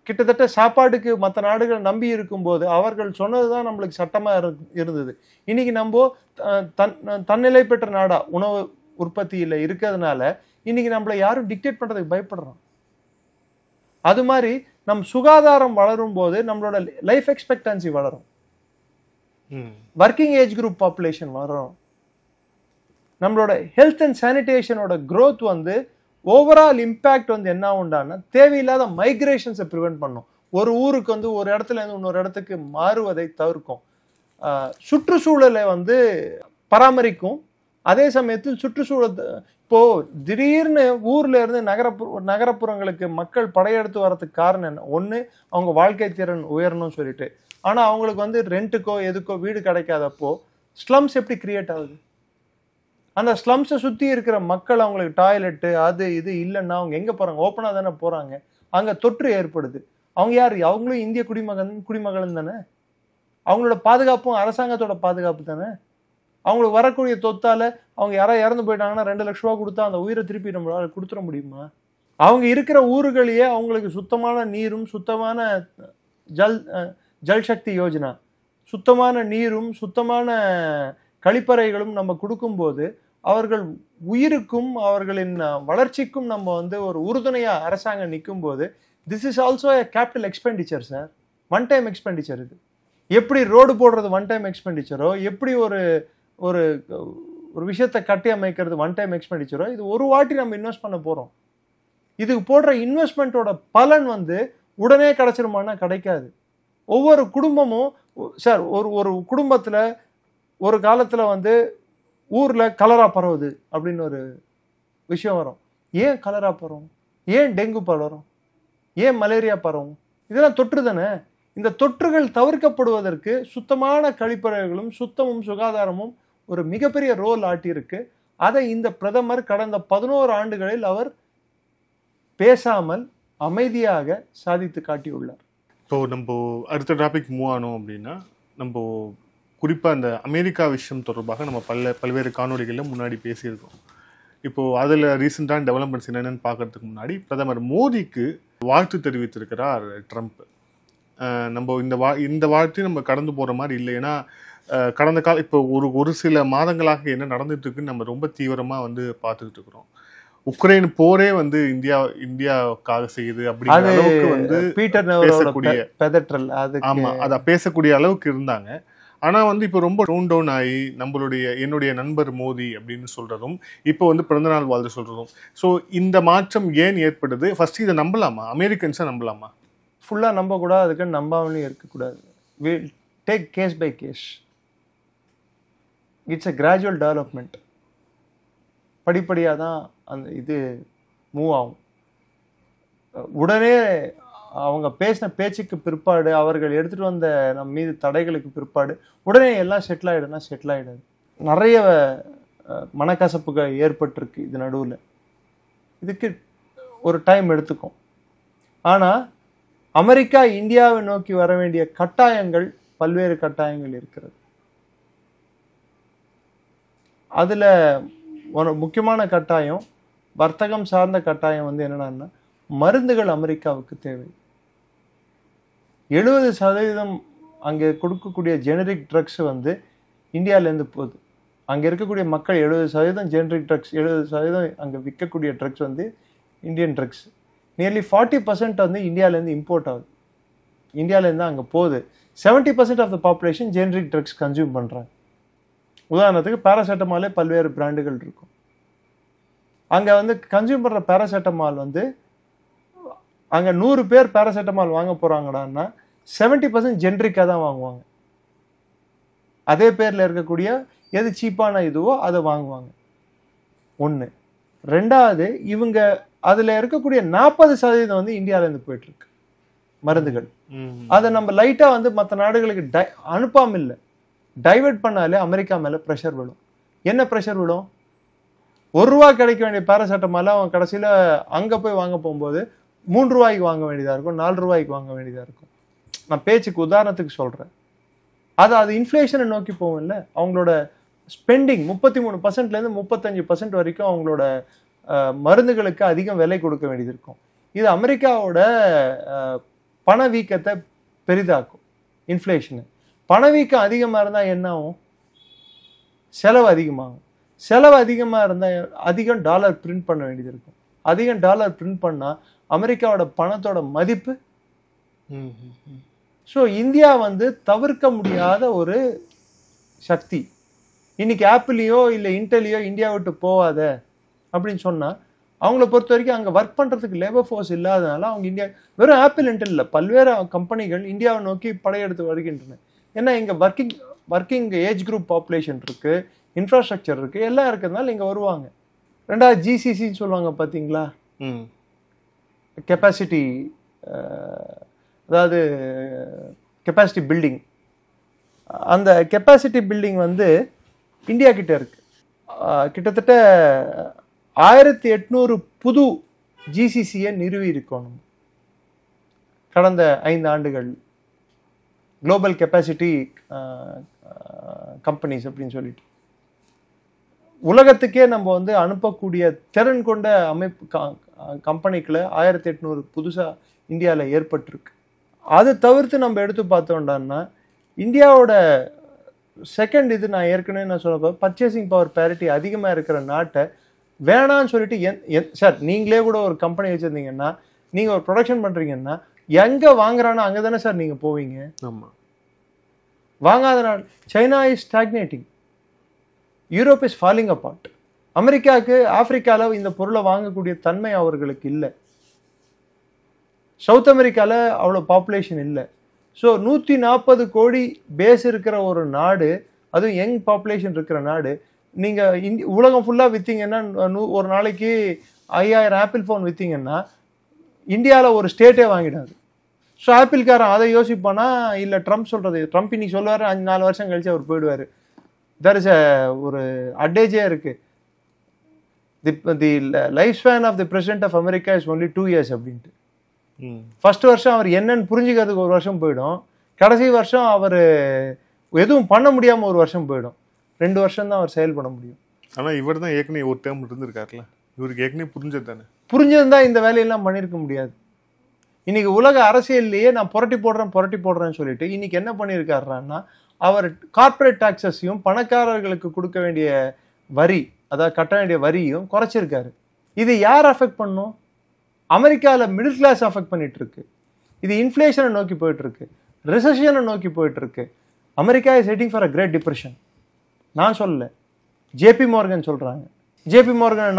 கிட்டத்தட்ட சாப்பாட்டுக்கு மற்ற நாடுகள் நம்பி இருக்கும்போது அவர்கள் சொன்னதுதான் நம்மளுக்கு சட்டமா இருந்தது. இன்னைக்கு நம்ம தன்னிலை பெற்ற நாடா உணவு உற்பத்தியில் இருக்கிறதுனால இன்னைக்கு நம்மளை யாரும் டிக்டேட் பண்றதுக்கு பயப்படுறோம். அது மாதிரி நம் சுகாதாரம் வளரும் போது நம்மளோட லைஃப் எக்ஸ்பெக்டன்சி வளரும், ஒர்க்கிங் ஏஜ் குரூப் பாப்புலேஷன் வளரும், நம்மளோட ஹெல்த் அண்ட் சானிடேஷனோட growth வந்து ஓவரால் இம்பேக்ட் வந்து என்ன உண்டான்னா தேவையில்லாத மைக்ரேஷன்ஸை ப்ரிவென்ட் பண்ணும். ஒரு ஊருக்கு வந்து ஒரு இடத்துல இருந்து இன்னொரு இடத்துக்கு மாறுவதை தவிர்க்கும். சுற்றுச்சூழலை வந்து பராமரிக்கும். அதே சமயத்தில் சுற்றுச்சூழல் இப்போ திடீர்னு ஊர்ல இருந்து நகரப்புறங்களுக்கு மக்கள் படையெடுத்து வர்றதுக்கு காரணம் என்ன? ஒண்ணு, அவங்க வாழ்க்கை திறன் உயரணும்னு சொல்லிட்டு. ஆனா அவங்களுக்கு வந்து ரெண்ட்டுக்கோ எதுக்கோ வீடு கிடைக்காதப்போ ஸ்லம்ஸ் எப்படி கிரியேட் ஆகுது? அந்த ஸ்லம்ஸை சுத்தி இருக்கிற மக்கள் அவங்களுக்கு டாய்லெட்டு அது இது இல்லைன்னா அவங்க எங்க போறாங்க? ஓப்பனா தானே போறாங்க. அங்க தொற்று ஏற்படுது. அவங்க யாரு? அவங்களும் இந்திய குடிமகன் தானே. அவங்களோட பாதுகாப்பும் அரசாங்கத்தோட பாதுகாப்பு தானே. அவங்களுக்கு வரக்கூடிய தொத்தால அவங்க யாராவது இறந்து போயிட்டாங்கன்னா 2 லட்ச ரூபா கொடுத்தா அந்த உயிரை திருப்பி நம்மளால கொடுத்துட முடியுமா? அவங்க இருக்கிற ஊர்களையே அவங்களுக்கு சுத்தமான நீரும் சுத்தமான ஜல் சக்தி யோஜனா, சுத்தமான நீரும் சுத்தமான கழிப்பறைகளும் நம்ம கொடுக்கும்போது அவர்கள் உயிருக்கும் அவர்களின் வளர்ச்சிக்கும் நம்ம வந்து ஒரு உறுதுணையா அரசாங்கம் நிற்கும் போது this is also a capital expenditure sir. One time expenditure இது. எப்படி ரோடு போடுறது ஒன் டைம் எக்ஸ்பெண்டிச்சரோ, எப்படி ஒரு ஒரு ஒரு விஷயத்தை கட்டி அமைக்கிறது ஒன் டைம் எக்ஸ்பெண்டிச்சரோ, இது ஒரு வாட்டி நம்ம இன்வெஸ்ட் பண்ண போறோம். இதுக்கு போடுற இன்வெஸ்ட்மெண்ட்டோட பலன் வந்து உடனே கிடைச்சிருமானா கிடைக்காது. ஒவ்வொரு குடும்பமும் சார் ஒரு குடும்பத்துல ஒரு காலத்துல வந்து ஊர்ல கலரா பரவுது அப்படின்னு ஒரு விஷயம் வரும். ஏன் கலரா பரவும்? ஏன் டெங்கு பரவும்? ஏன் மலேரியா பரவும்? இதெல்லாம் தொற்று தானே. இந்த தொற்றுகள் தவிர்க்கப்படுவதற்கு சுத்தமான கழிப்பறைகளும் சுத்தமும் சுகாதாரமும் ஒரு மிகப்பெரிய ரோல் ஆட்டியிருக்கு. அதை இந்த பிரதமர் கடந்த 11 ஆண்டுகளில் அவர் பேசாமல் அமைதியாக சாதித்து காட்டியுள்ளார். இப்போ நம்ம அடுத்த டாபிக் மூவ் ஆனோம் அப்படின்னா, நம்ம குறிப்பாக அந்த அமெரிக்கா விஷயம் தொடர்பாக நம்ம பல்வேறு காணொலிகளில் முன்னாடி பேசியிருக்கோம். இப்போது அதில் ரீசெண்டான டெவலப்மெண்ட்ஸ் என்னென்னு பார்க்கறதுக்கு முன்னாடி பிரதமர் மோடிக்கு வாழ்த்து தெரிவித்திருக்கிறார் ட்ரம்ப். நம்ம இந்த வாழ்த்தையும் நம்ம கடந்து போகிற மாதிரி இல்லை. ஏன்னா கடந்த கால இப்போ ஒரு சில மாதங்களாக என்ன நடந்துட்டு இருக்குன்னு நம்ம ரொம்ப தீவிரமாக வந்து பார்த்துக்கிட்டு இருக்கிறோம். உக்ரைன் போரே வந்து இந்தியாவுக்காக செய்யுது அப்படிங்கிற அளவுக்கு வந்து பேசக்கூடிய அளவுக்கு இருந்தாங்க. ஆனா வந்து இப்போ ரொம்ப டோன் டவுன் ஆகி என்னுடைய நண்பர் மோடி அப்படின்னு சொல்றதும், இப்போ வந்து பிறந்தநாள் வாழ்த்து சொல்றதும், ஸோ இந்த மாற்றம் ஏன் ஏற்படுது? ஃபர்ஸ்ட் இதை நம்பலாமா? அமெரிக்கன்ஸை நம்பலாமா? ஃபுல்லா நம்பக்கூடாது, அதுக்கு நம்பாமலே இருக்கக்கூடாது. Will take case by case. It's a gradual development. படிப்படியாக தான் அந்த இது மூவ் ஆகும். உடனே அவங்க பேசின பேச்சுக்கு பிற்பாடு, அவர்கள் எடுத்துகிட்டு வந்த நம்ம மீது தடைகளுக்கு பிற்பாடு உடனே எல்லாம் செட்டில் ஆகிடாது. நிறைய மனக்கசப்புகள் ஏற்பட்டிருக்கு இது நடுவில். இதுக்கு ஒரு டைம் எடுத்துக்கும். ஆனால் அமெரிக்கா இந்தியாவை நோக்கி வர வேண்டிய கட்டாயங்கள், பல்வேறு கட்டாயங்கள் இருக்கிறது. அதில் ஒரு முக்கியமான கட்டாயம், வர்த்தகம் சார்ந்த கட்டாயம் வந்து என்னன்னா, மருந்துகள் அமெரிக்காவுக்கு தேவை. 70% அங்கே கொடுக்கக்கூடிய ஜெனரிக் ட்ரக்ஸ் வந்து இந்தியாவிலேருந்து போகுது. அங்கே இருக்கக்கூடிய மக்கள் 70% ஜெனரிக் ட்ரக்ஸ், 70% அங்கே விற்கக்கூடிய ட்ரக்ஸ் வந்து இந்தியன் ட்ரக்ஸ். நியர்லி 40% வந்து இந்தியாவிலேருந்து இம்போர்ட் ஆகுது. இந்தியாவிலேருந்து அங்கே போகுது. 70% of the population generic drugs consume பண்ணுறாங்க. உதாரணத்துக்கு பேராசெட்டமாலே பல்வேறு பிராண்டுகள் இருக்கும். அங்கே வந்து கன்சியூம் பண்ணுற பேராசெட்டமால் வந்து அங்கே 100 பேர் பேராசெட்டமால் வாங்க போகிறாங்கடான்னா 70% ஜென்ரிக்காக தான் வாங்குவாங்க. அதே பேரில் இருக்கக்கூடிய எது சீப்பான இதுவோ அதை வாங்குவாங்க. ஒன்று. ரெண்டாவது, இவங்க அதில் இருக்கக்கூடிய 40% வந்து இந்தியாவிலேருந்து போயிட்டுருக்கு மருந்துகள். அதை நம்ம லைட்டாக வந்து மற்ற நாடுகளுக்கு அனுப்பாமல் இல்லை, டைவெர்ட் பண்ணாலே அமெரிக்கா மேலே ப்ரெஷர் விடும். என்ன ப்ரெஷர் விடும்? ₹1 கிடைக்க வேண்டிய பேராசெட்டமால அவன் கடைசியில் அங்கே போய் வாங்க போகும்போது 3 ரூபாய்க்கு வாங்க வேண்டியதாக இருக்கும், 4 ரூபாய்க்கு வாங்க வேண்டியதாக இருக்கும். நான் பேச்சுக்கு உதாரணத்துக்கு சொல்கிறேன். அது இன்ஃப்ளேஷனை நோக்கி போகும்ல. அவங்களோட ஸ்பெண்டிங் 33%லேருந்து 35% வரைக்கும் அவங்களோட மருந்துகளுக்கு அதிகம் விலை கொடுக்க வேண்டியது இருக்கும். இது அமெரிக்காவோட பணவீக்கத்தை பெரிதாக்கும். இன்ஃப்ளேஷனு பணவீக்கம் அதிகமாக இருந்தால் என்ன ஆகும்? செலவு அதிகமாகும். செலவு அதிகமாக இருந்தால் அதிகம் டாலர் பிரிண்ட் பண்ண வேண்டியது இருக்கும். அதிகம் டாலர் பிரிண்ட் பண்ணால் அமெரிக்காவோட பணத்தோட மதிப்பு. ஸோ இந்தியா வந்து தவிர்க்க முடியாத ஒரு சக்தி. இன்னைக்கு ஆப்பிளையோ இல்லை இன்டெலியோ இந்தியா விட்டு போவாத அப்படின்னு சொன்னால், அவங்கள பொறுத்த வரைக்கும் அங்கே ஒர்க் பண்ணுறதுக்கு லேபர் ஃபோர்ஸ் இல்லாதனால அவங்க இந்தியா, வெறும் ஆப்பிள் இன்டெல் இல்லை, பல்வேறு கம்பெனிகள் இந்தியாவை நோக்கி படையெடுத்து வருகின்றன. ஏன்னா இங்கே ஒர்க்கிங் ஏஜ் குரூப் பாப்புலேஷன் இருக்குது, இன்ஃப்ராஸ்ட்ரக்சர் இருக்குது, எல்லாம் இருக்கிறதுனால இங்கே வருவாங்க. ரெண்டாவது ஜிசிசின்னு சொல்லுவாங்க பார்த்தீங்களா, கெப்பாசிட்டி, அதாவது கெப்பாசிட்டி பில்டிங். அந்த கெப்பாசிட்டி பில்டிங் வந்து இந்தியா கிட்ட இருக்கு. கிட்டத்தட்ட 1800 புது ஜிசிசியை நிறுவி இருக்கணும் கடந்த 5 ஆண்டுகள். குளோபல் கெப்பாசிட்டி கம்பெனிஸ் அப்படின்னு சொல்லிட்டு உலகத்துக்கே நம்ம வந்து அனுப்பக்கூடிய திறன் கொண்ட அமைப்பு கம்பெனிக்குள்ள 1800 புதுசாக இந்தியாவில் ஏற்பட்டிருக்கு. அது தவிர்த்து நம்ம எடுத்து பார்த்தோம்னா இந்தியாவோட செகண்ட் இது நான் ஏற்கனவே சொன்னப்போ பர்ச்சேசிங் பவர் பேரிட்டி அதிகமாக இருக்கிற நாட்டை வேணான்னு சொல்லிட்டு சார் நீங்களே கூட ஒரு கம்பெனி வச்சுருந்தீங்கன்னா நீங்கள் ஒரு ப்ரொடக்ஷன் பண்ணுறீங்கன்னா எங்கே வாங்குறானோ அங்கே தானே சார் நீங்கள் போவீங்க. ஆமாம். வாங்காத நாள் China is stagnating, Europe is falling apart. அமெரிக்காவுக்கு ஆப்பிரிக்காவில் இந்த பொருளை வாங்கக்கூடிய தன்மை அவர்களுக்கு இல்லை. சவுத் அமெரிக்காவில் அவ்வளோ பாப்புலேஷன் இல்லை. ஸோ 140 கோடி பேஸ் இருக்கிற ஒரு நாடு, அதுவும் யங் பாப்புலேஷன் இருக்கிற நாடு, நீங்கள் உலகம் ஃபுல்லாக விற்றீங்கன்னா ஒரு நாளைக்கு 5000 ஆப்பிள் ஃபோன் விற்றீங்கன்னா இந்தியாவில் ஒரு ஸ்டேட்டே வாங்கிடாது. ஸோ ஆப்பிள்காரன் அதை யோசிப்பானா இல்லை ட்ரம்ப் சொல்கிறது, ட்ரம்ப் இன்னைக்கு சொல்லுவார் 4 வருஷம் கழிச்சு அவர் போயிடுவார். தேர் இஸ் ஒரு அட்வான்டேஜே இருக்குது. The life span of the president of America is only 2 years அப்படின்ட்டு. ஃபர்ஸ்ட் வருஷம் அவர் என்னன்னு புரிஞ்சுக்கிறதுக்கு 1 வருஷம் போயிடும். கடைசி வருஷம் அவர் எதுவும் பண்ண முடியாமல் 1 வருஷம் போயிடும். 2 வருஷம் தான் அவர் செயல்பட முடியும். ஆனால் இவர் தான் ஏற்கனவே ஒரு டேர்ம் இருந்திருக்காருல்ல, இவருக்கு ஏற்கனவே புரிஞ்சது தானே. புரிஞ்சிருந்தா இந்த வேலையெல்லாம் பண்ணியிருக்க முடியாது. இன்னைக்கு உலக அரசியல்லையே நான் புரட்டி போடுறேன்னு சொல்லிட்டு இன்னைக்கு என்ன பண்ணியிருக்காருன்னா அவர் கார்பரேட் டாக்ஸஸையும் பணக்காரர்களுக்கு கொடுக்க வேண்டிய வரி, அதாவது கட்ட வேண்டிய வரியும் குறைச்சிருக்காரு. இது யார் அஃபெக்ட் பண்ணும்? அமெரிக்காவில் மிடில் கிளாஸ் அஃபெக்ட் பண்ணிட்டு இருக்கு. இது இன்ஃப்ளேஷனை நோக்கி போயிட்டு இருக்கு, ரிசெஷனை நோக்கி போயிட்டு இருக்கு. America is heading for a great depression. நான் சொல்லல, ஜேபி மார்கன் சொல்றாங்க. ஜேபி மார்கனை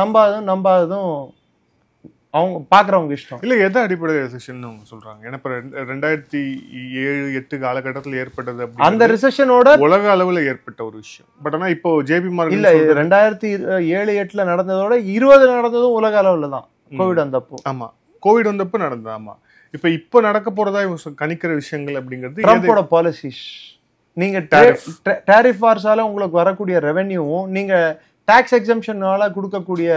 நம்பாததும் அவங்க பார்க்குறவங்க இஷ்டம். இல்லை எதை அடிப்படை ரிசெஷன் அவங்க சொல்றாங்க? ஏன்னா இப்போ 2007-8 காலகட்டத்தில் ஏற்பட்டது, அந்த ரிசெஷனோட உலக அளவில் ஏற்பட்ட ஒரு விஷயம். பட் ஆனால் இப்போ ஜேபி மார்கன் இல்லை 2007-8 நடந்ததோட 20 நடந்ததும் உலக அளவில் தான், கோவிட் வந்தப்போ. ஆமா, கோவிட் வந்தப்போ நடந்தது. ஆமா, இப்போ நடக்க போறதா இவங்க கணிக்கிற விஷயங்கள் அப்படிங்கிறது ட்ரம்போட பாலிசிஸ். நீங்க டாரிஃப் வார்ஸால உங்களுக்கு வரக்கூடிய ரெவென்யூவும் நீங்க டாக்ஸ் எக்ஸம்ஷனால கொடுக்கக்கூடிய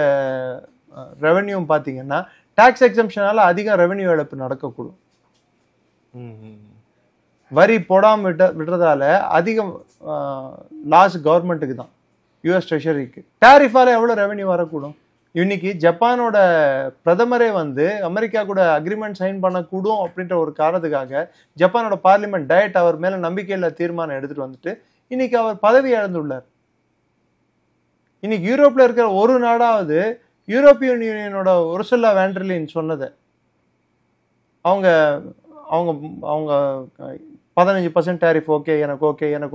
ரெவென்யூவும் பார்த்தீங்கன்னா டாக்ஸ் எக்ஸம்ஷனால அதிக ரெவென்யூ இழப்பு நடக்கக்கூடும். வரி போடாம விடுறதால அதிகம் லாஸ் கவர்மெண்ட்டுக்கு தான், யூஎஸ் ட்ரெஷரிக்கு. டாரிஃபால எவ்வளோ ரெவென்யூ வரக்கூடும்? இன்னைக்கு ஜப்பானோட பிரதமரே வந்து அமெரிக்கா கூட அக்ரிமெண்ட் சைன் பண்ணக்கூடும் அப்படின்ற ஒரு காரணத்துக்காக ஜப்பானோட பார்லிமெண்ட் டயட் அவர் மேல நம்பிக்கையில்லா தீர்மானம் எடுத்துட்டு வந்துட்டு இன்னைக்கு அவர் பதவி இழந்துள்ளார். இன்னைக்கு யூரோப்ல இருக்கிற ஒரு நாடாவது யூரோப்பியன் யூனியனோட உர்சுலா வேண்டர்லின் சொன்னதை அவங்க அவங்க அவங்க 15% டாரிஃப் ஓகே எனக்கு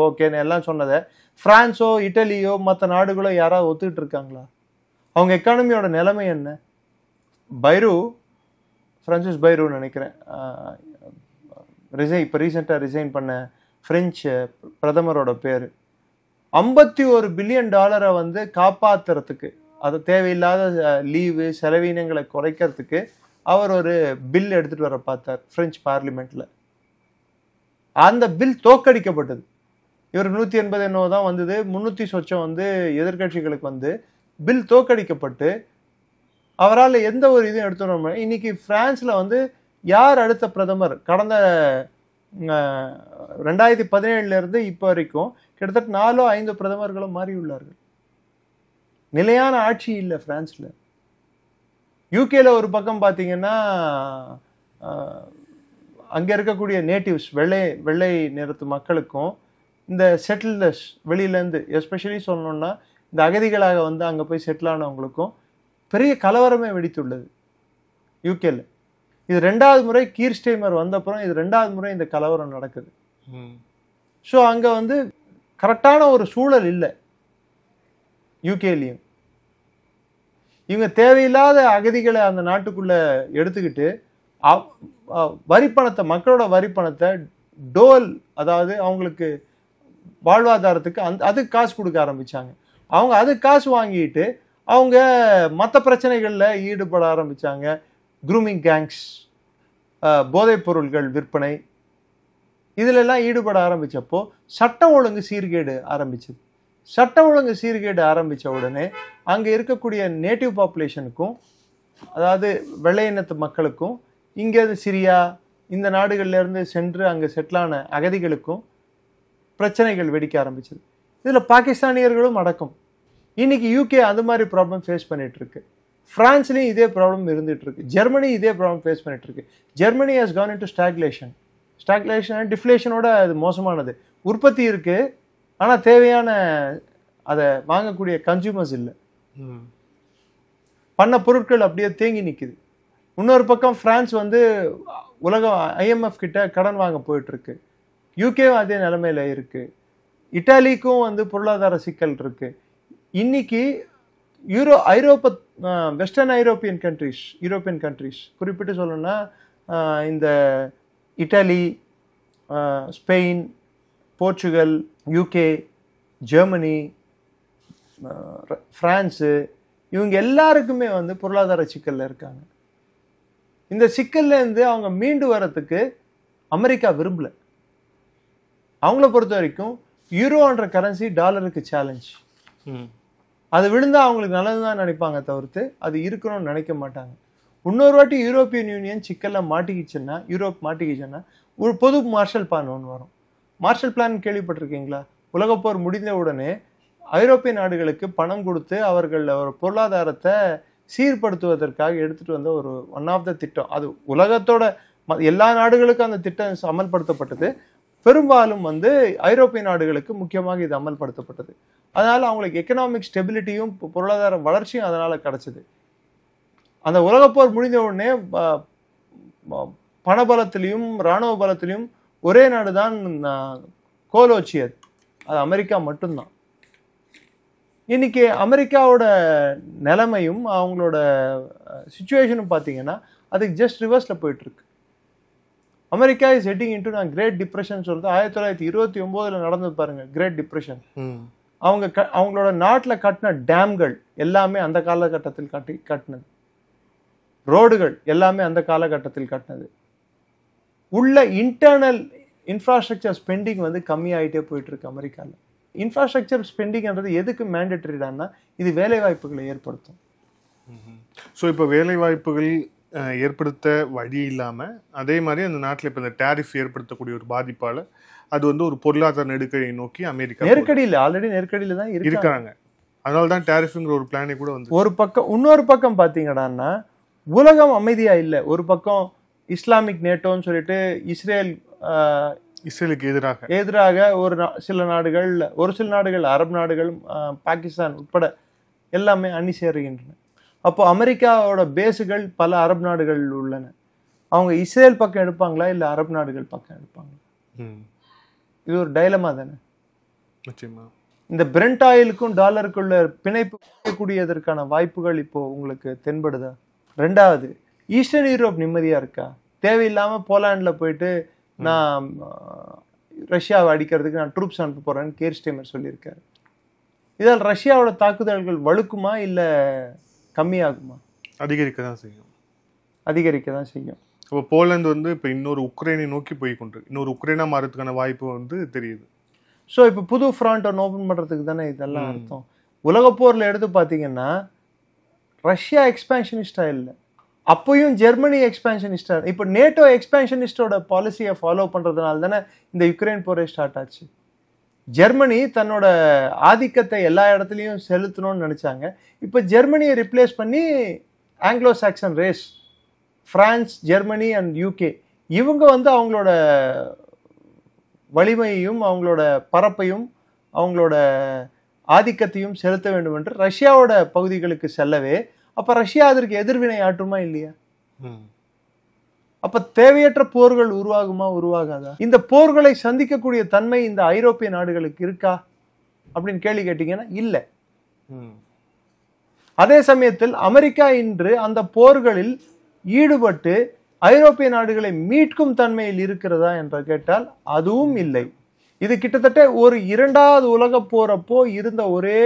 ஓகேன்னு எல்லாம் சொன்னதை பிரான்ஸோ இட்டலியோ மற்ற நாடுகளோ யாராவது ஒத்துக்கிட்டு இருக்காங்களா? அவங்க எக்கானமியோட நிலைமை என்ன? பிரான்சிஸ் பைரூ நினைக்கிறேன், இப்போ ரீசெண்டாக ரிசைன் பண்ண பிரெஞ்சு பிரதமரோட பேர், $51 பில்லியன் வந்து காப்பாற்றுறதுக்கு, அது தேவையில்லாத லீவு செலவீனங்களை குறைக்கிறதுக்கு அவர் ஒரு பில் எடுத்துட்டு வர பார்த்தார் பிரெஞ்சு பார்லிமெண்ட்ல. அந்த பில் தோற்கடிக்கப்பட்டது. இவர் 180 என்னவோ தான் வந்தது, 300 சொச்சம் வந்து எதிர்கட்சிகளுக்கு வந்து பில் தோற்கடிக்கப்பட்டு அவரால் எந்த ஒரு இதுவும் எடுத்துட. இன்னைக்கு பிரான்ஸ்ல வந்து யார் அடுத்த பிரதமர்? கடந்த 2017 இருந்து இப்போ வரைக்கும் கிட்டத்தட்ட 4-5 பிரதமர்களும் மாறியுள்ளார்கள். நிலையான ஆட்சி இல்லை பிரான்ஸ்ல. யூகேல ஒரு பக்கம் பார்த்தீங்கன்னா அங்கே இருக்கக்கூடிய நேட்டிவ்ஸ் வெள்ளை நிறத்து மக்களுக்கும் இந்த செட்டில்டர்ஸ் வெளியிலேருந்து எஸ்பெஷலி சொல்லணும்னா இந்த அகதிகளாக வந்து அங்கே போய் செட்டில் ஆனவங்களுக்கும் பெரிய கலவரமே வெடித்துள்ளது யூகேல. இது 2வது முறை கீர் ஸ்டேமர் வந்தப்புறம் இது 2வது முறை இந்த கலவரம் நடக்குது. ஸோ அங்கே வந்து கரெக்டான ஒரு சூழல் இல்லை யூகேலையும். இவங்க தேவையில்லாத அகதிகளை அந்த நாட்டுக்குள்ள எடுத்துக்கிட்டு வரிப்பணத்தை, மக்களோட வரிப்பணத்தை டோல், அதாவது அவங்களுக்கு வாழ்வாதாரத்துக்கு அதுக்கு காசு கொடுக்க ஆரம்பிச்சாங்க. அவங்க அதுக்கு காசு வாங்கிட்டு அவங்க மற்ற பிரச்சனைகளில் ஈடுபட ஆரம்பிச்சாங்க. க்ரூமிங் கேங்ஸ், போதைப் பொருள்கள் விற்பனை, இதிலெல்லாம் ஈடுபட ஆரம்பித்தப்போ சட்டம் ஒழுங்கு சீர்கேடு ஆரம்பிச்சது. சட்டம் ஒழுங்கு சீர்கேடு ஆரம்பித்த உடனே அங்கே இருக்கக்கூடிய நேட்டிவ் பாப்புலேஷனுக்கும், அதாவது வெள்ளையினத்து மக்களுக்கும், இங்கே சிரியா இந்த நாடுகள்லேருந்து சென்று அங்கே செட்டிலான அகதிகளுக்கும் பிரச்சனைகள் வெடிக்க ஆரம்பிச்சது. இதில் பாகிஸ்தானியர்களும் அடக்கம். இன்னைக்கு யூகே அந்த மாதிரி ப்ராப்ளம் ஃபேஸ் பண்ணிட்டு இருக்கு. பிரான்ஸ்லயும் இதே ப்ராப்ளம் இருந்துட்டு இருக்கு. ஜெர்மனி இதே ப்ராப்ளம் ஃபேஸ் பண்ணிட்டு இருக்கு. Germany has gone into stagflation. டிஃப்ளேஷனோட அது மோசமானது. உற்பத்தி இருக்கு, ஆனா தேவையான அதை வாங்கக்கூடிய கன்சியூமர்ஸ் இல்லை. பண்ண பொருட்கள் அப்படியே தேங்கி நிக்குது. இன்னொரு பக்கம் பிரான்ஸ் வந்து உலகம் ஐஎம்எஃப் கிட்ட கடன் வாங்க போயிட்டு இருக்கு. யூகேவும் அதே நிலைமையில இருக்கு. இட்டாலிக்கும் வந்து பொருளாதார சிக்கல் இருக்கு. இன்னைக்கு வெஸ்டர்ன் யூரோப்பியன் கண்ட்ரிஸ் குறிப்பிட்டு சொல்லணும்னா இந்த Italy, Spain, Portugal, UK, Germany, France, இவங்க எல்லாருக்குமே வந்து பொருளாதார சிக்கல்ல இருக்காங்க. இந்த சிக்கல்ல இருந்து அவங்க மீண்டு வரத்துக்கு அமெரிக்கா விரும்பல. அவங்கள பொறுத்த வரைக்கும் யூரோன்ற கரன்சி டாலருக்கு சேலஞ்ச். அது விழுந்தா அவங்களுக்கு நல்லதுதான் நினைப்பாங்க தவிர்த்து அது இருக்கணும்னு நினைக்க மாட்டாங்க. இன்னொரு வாட்டி யூரோப்பியன் யூனியன் சிக்கல்ல யூரோப் மாட்டிக்கிச்சுன்னா ஒரு பொது மார்ஷல் பிளான் ஒன்று வரும். மார்ஷல் பிளான் கேள்விப்பட்டிருக்கீங்களா? உலகப்போர் முடிந்த உடனே ஐரோப்பிய நாடுகளுக்கு பணம் கொடுத்து அவர்கள் ஒரு பொருளாதாரத்தை சீர்படுத்துவதற்காக எடுத்துட்டு வந்த ஒரு ஒன் ஆஃப் த திட்டம். அது உலகத்தோட எல்லா நாடுகளுக்கும் அந்த திட்டம் அமல்படுத்தப்பட்டது. பெரும்பாலும் வந்து ஐரோப்பிய நாடுகளுக்கு முக்கியமாக இது அமல்படுத்தப்பட்டது. அதனால அவங்களுக்கு எக்கனாமிக் ஸ்டெபிலிட்டியும் பொருளாதார வளர்ச்சியும் அதனால கிடைச்சது. அந்த உலகப்போர் முடிந்த உடனே பணபலத்திலையும் இராணுவ பலத்திலையும் ஒரே நாடு தான் கோலோச்சியது. அது அமெரிக்கா மட்டும்தான். இன்னைக்கு அமெரிக்காவோட நிலைமையும் அவங்களோட சிச்சுவேஷனும் பார்த்தீங்கன்னா அதுக்கு ஜஸ்ட் ரிவர்ஸ்ல போயிட்டு இருக்கு. அமெரிக்கா இஸ் ஹெட்டிங் இன்டு நான் கிரேட் டிப்ரெஷன் சொல்றது 1929 நடந்தது பாருங்க. Great depression. அவங்களோட நாட்டில் கட்டின டேம்கள் எல்லாமே அந்த காலகட்டத்தில் கட்டினது. ரோடுகள் எல்லாமே அந்த காலகட்டத்தில் கட்டினது. உள்ள இன்டர்னல் இன்ஃப்ராஸ்ட்ரக்சர் ஸ்பெண்டிங் வந்து கம்மியாயிட்டே போயிட்டு இருக்கு அமெரிக்காவில். இன்ஃப்ராஸ்ட்ரக்சர் ஸ்பெண்டிங்ன்றது எதுக்கு மேண்டேட்டரிடான்னா இது வேலை வாய்ப்புகளை ஏற்படுத்தும். ஸோ இப்போ வேலை வாய்ப்புகள் ஏற்படுத்த வழி இல்லாமல் அதே மாதிரி அந்த நாட்டில் இப்போ இந்த டேரிஃப் ஏற்படுத்தக்கூடிய ஒரு பாதிப்பால் அது வந்து ஒரு பொருளாதார நெருக்கடியை நோக்கி அமெரிக்கா நெருக்கடியில் ஆல்ரெடி நெருக்கடியில் தான் இருக்காங்க. அதனால தான் டேரிஃப்ங்கிற ஒரு பிளானே கூட வந்து ஒரு பக்கம். இன்னொரு பக்கம் பார்த்தீங்கன்னா உலகம் அமைதியா இல்லை. ஒரு பக்கம் இஸ்லாமிக் நேட்டோன்னு சொல்லிட்டு இஸ்ரேலுக்கு எதிராக சில நாடுகள் அரபு நாடுகள், பாகிஸ்தான் உட்பட எல்லாமே அணி சேருகின்றன. அப்போ அமெரிக்காவோட பேஸுகள் பல அரபு நாடுகள் உள்ளன. அவங்க இஸ்ரேல் பக்கம் எடுப்பாங்களா இல்ல அரபு நாடுகள் பக்கம் எடுப்பாங்களா? இது ஒரு டைலமா தானே. இந்த பிரெண்ட் ஆயிலுக்கும் டாலருக்குள்ள பிணைப்பு கூடியதற்கான வாய்ப்புகள் இப்போ உங்களுக்கு தென்படுதா? ரெண்டாவது, ஈஸ்டர்ன் யூரோப் நிம்மதியா இருக்கா? தேவையில்லாம போலாண்ட்ல போயிட்டு நான் ரஷ்யாவை அடிக்கிறதுக்கு நான் ட்ரூப்ஸ் அனுப்ப போறேன்னு கீர் ஸ்டீமர் சொல்லியிருக்காரு. இதால் ரஷ்யாவோட தாக்குதல்கள் வலுக்குமா இல்ல கம்மியாகுமா? அதிகரிக்க தான் செய்யும். இப்போ போலந்து வந்து இப்போ இன்னொரு உக்ரைனை நோக்கி போய் கொண்டு இன்னொரு உக்ரைனா மாறதுக்கான வாய்ப்பு வந்து தெரியுது. ஸோ இப்போ புது ஃப்ராண்ட் ஒன்று ஓப்பன் பண்றதுக்கு தானே இதெல்லாம் அர்த்தம். உலகப்போர்ல எடுத்து பார்த்தீங்கன்னா ரஷ்யா எக்ஸ்பேன்ஷனிஸ்டா இல்லை, அப்பயும் ஜெர்மனி எக்ஸ்பேன்ஷனிஸ்டா. இப்போ நேட்டோ எக்ஸ்பேன்ஷனிஸ்டோட பாலிசியை ஃபாலோ பண்றதுனால தானே இந்த யுக்ரைன் போரே ஸ்டார்ட் ஆச்சு. ஜெர்மனி தன்னோட ஆதிக்கத்தை எல்லா இடத்துலையும் செலுத்தணும்னு நினைச்சாங்க. இப்போ ஜெர்மனியை ரிப்ளேஸ் பண்ணி Anglo Saxon race, France, Germany and UK, இவங்க வந்து அவங்களோட வலிமையையும் அவங்களோட பரப்பையும் அவங்களோட ஆதிக்கத்தையும் செலுத்த வேண்டும் என்று ரஷ்யாவோட பகுதிகளுக்கு செல்லவே, அப்ப ரஷ்யா அதற்கு எதிர்வினை ஆற்றுமா இல்லையா? அப்ப தேவையற்ற போர்கள் உருவாகாதா? இந்த போர்களை சந்திக்கக்கூடிய தன்மை இந்த ஐரோப்பிய நாடுகளுக்கு இருக்கா அப்படின்னு கேள்வி கேட்டீங்கன்னா இல்ல. அதே சமயத்தில் அமெரிக்கா இன்று அந்த போர்களில் ஈடுபட்டு ஐரோப்பிய நாடுகளை மீட்கும் தன்மையில் இருக்கிறதா என்று கேட்டால் அதுவும் இல்லை. இது கிட்டத்தட்ட ஒரு இரண்டாவது உலக போறப்போ இருந்த ஒரே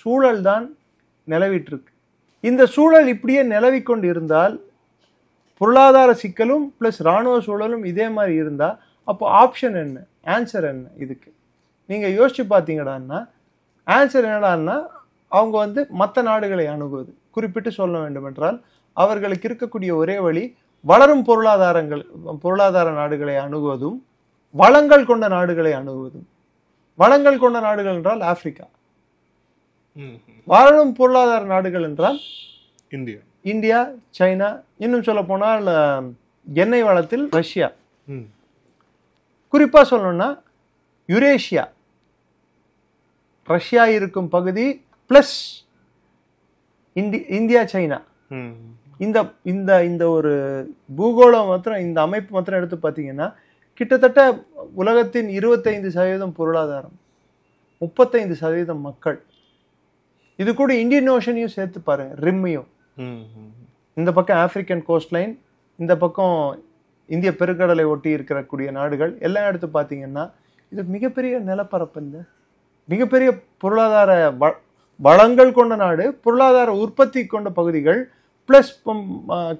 சூழல் தான் நிலவிட்டு இருக்கு. இந்த சூழல் இப்படியே நிலவிக்கொண்டு இருந்தால் பொருளாதார சிக்கலும் பிளஸ் இராணுவ சூழலும் இதே மாதிரி இருந்தா அப்போ ஆப்ஷன் என்ன, ஆன்சர் என்ன? இதுக்கு நீங்க யோசிச்சு பார்த்தீங்கன்னா ஆன்சர் என்னடான்னா அவங்க வந்து மற்ற நாடுகளை அணுகுவது. குறிப்பிட்டு சொல்ல வேண்டும் என்றால் அவர்களுக்கு இருக்கக்கூடிய ஒரே வழி வளரும் பொருளாதார நாடுகளை அணுகுவதும் வளங்கள் கொண்ட நாடுகளை அணுகுவதும். வளங்கள் கொண்ட நாடுகள் என்றால் ஆப்பிரிக்கா. வளரும் பொருளாதார நாடுகள் என்றால் இந்தியா, இந்தியா, சைனா, இன்னும் சொல்ல போனால் எண்ணெய் வளத்தில் ரஷ்யா, குறிப்பா சொல்லணும்னா யுரேஷியா, ரஷ்யா இருக்கும் பகுதி பிளஸ் இந்தியா, சைனா, இந்த இந்த இந்த ஒரு பூகோளம் மாத்திரம், இந்த அமைப்பு மாத்திரம் எடுத்து பார்த்தீங்கன்னா கிட்டத்தட்ட உலகத்தின் 25% பொருளாதாரம், 35% மக்கள். இது கூட இந்தியன் ஓஷனையும் சேர்த்து பாருங்க, ரிம்மையும். இந்த பக்கம் ஆப்பிரிக்கன் கோஸ்ட் லைன், இந்த பக்கம் இந்திய பெருங்கடலை ஒட்டி இருக்கக்கூடிய நாடுகள் எல்லாம் எடுத்து பார்த்தீங்கன்னா இது மிகப்பெரிய நிலப்பரப்பு, இல்லை மிகப்பெரிய பொருளாதார வளங்கள் கொண்ட நாடு, பொருளாதார உற்பத்தி கொண்ட பகுதிகள் பிளஸ்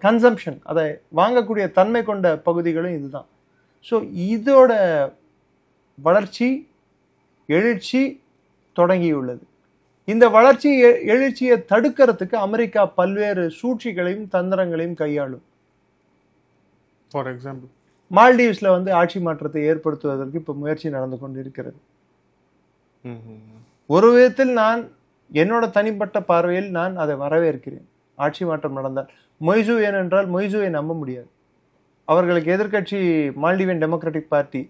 கன்சம்ஷன், அதை வாங்கக்கூடிய தன்மை கொண்ட பகுதிகளும் இதுதான். ஸோ இதோட வளர்ச்சி எழுச்சி தொடங்கியுள்ளது. இந்த வளர்ச்சி எழுச்சியை தடுக்கிறதுக்கு அமெரிக்கா பல்வேறு சூழ்ச்சிகளையும் தந்திரங்களையும் கையாளும். ஃபார் எக்ஸாம்பிள் மால்டீவ்ஸ்ல ஆட்சி மாற்றத்தை ஏற்படுத்துவதற்கு இப்ப முயற்சி நடந்து கொண்டிருக்கிறது. ஒரு விதத்தில் நான் என்னோட தனிப்பட்ட பார்வையில் நான் அதை வரவேற்கிறேன். ஆட்சி மாற்றம் நடந்தால் மொய்சு, ஏனென்றால் மொய்சுவை நம்ப முடியாது. அவர்களுக்கு எதிர்கட்சி மால்டிவியன் டெமோக்ராட்டிக் பார்ட்டி,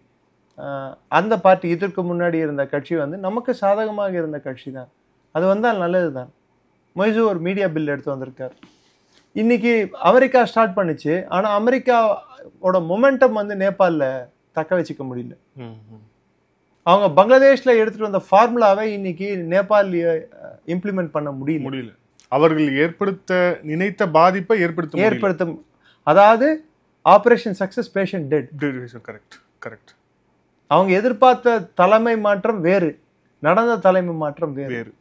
அந்த பார்ட்டி இதற்கு முன்னாடி இருந்த கட்சி நமக்கு சாதகமாக இருந்த கட்சி தான். அது வந்தால் நல்லது தான். மொய்சு ஒரு மீடியா பில் எடுத்து வந்திருக்கார். இன்னைக்கு அமெரிக்கா ஸ்டார்ட் பண்ணிச்சு, ஆனா அமெரிக்காவோட மொமெண்டம் நேபாளில் தக்க வச்சுக்க முடியல. அவங்க பங்களாதேஷ்ல எடுத்துட்டு வந்த ஃபார்முலாவை இன்னைக்கு நேபாள் இம்ப்ளிமெண்ட் பண்ண முடியல. அவர்கள் நினைத்த பாதிப்பை ஏற்படுத்த, அதாவது operation success, patient dead. Correct. அவங்க எதிர்பார்த்த தலைமை மாற்றம் வேறு, நடந்த தலைமை மாற்றம் வேறு.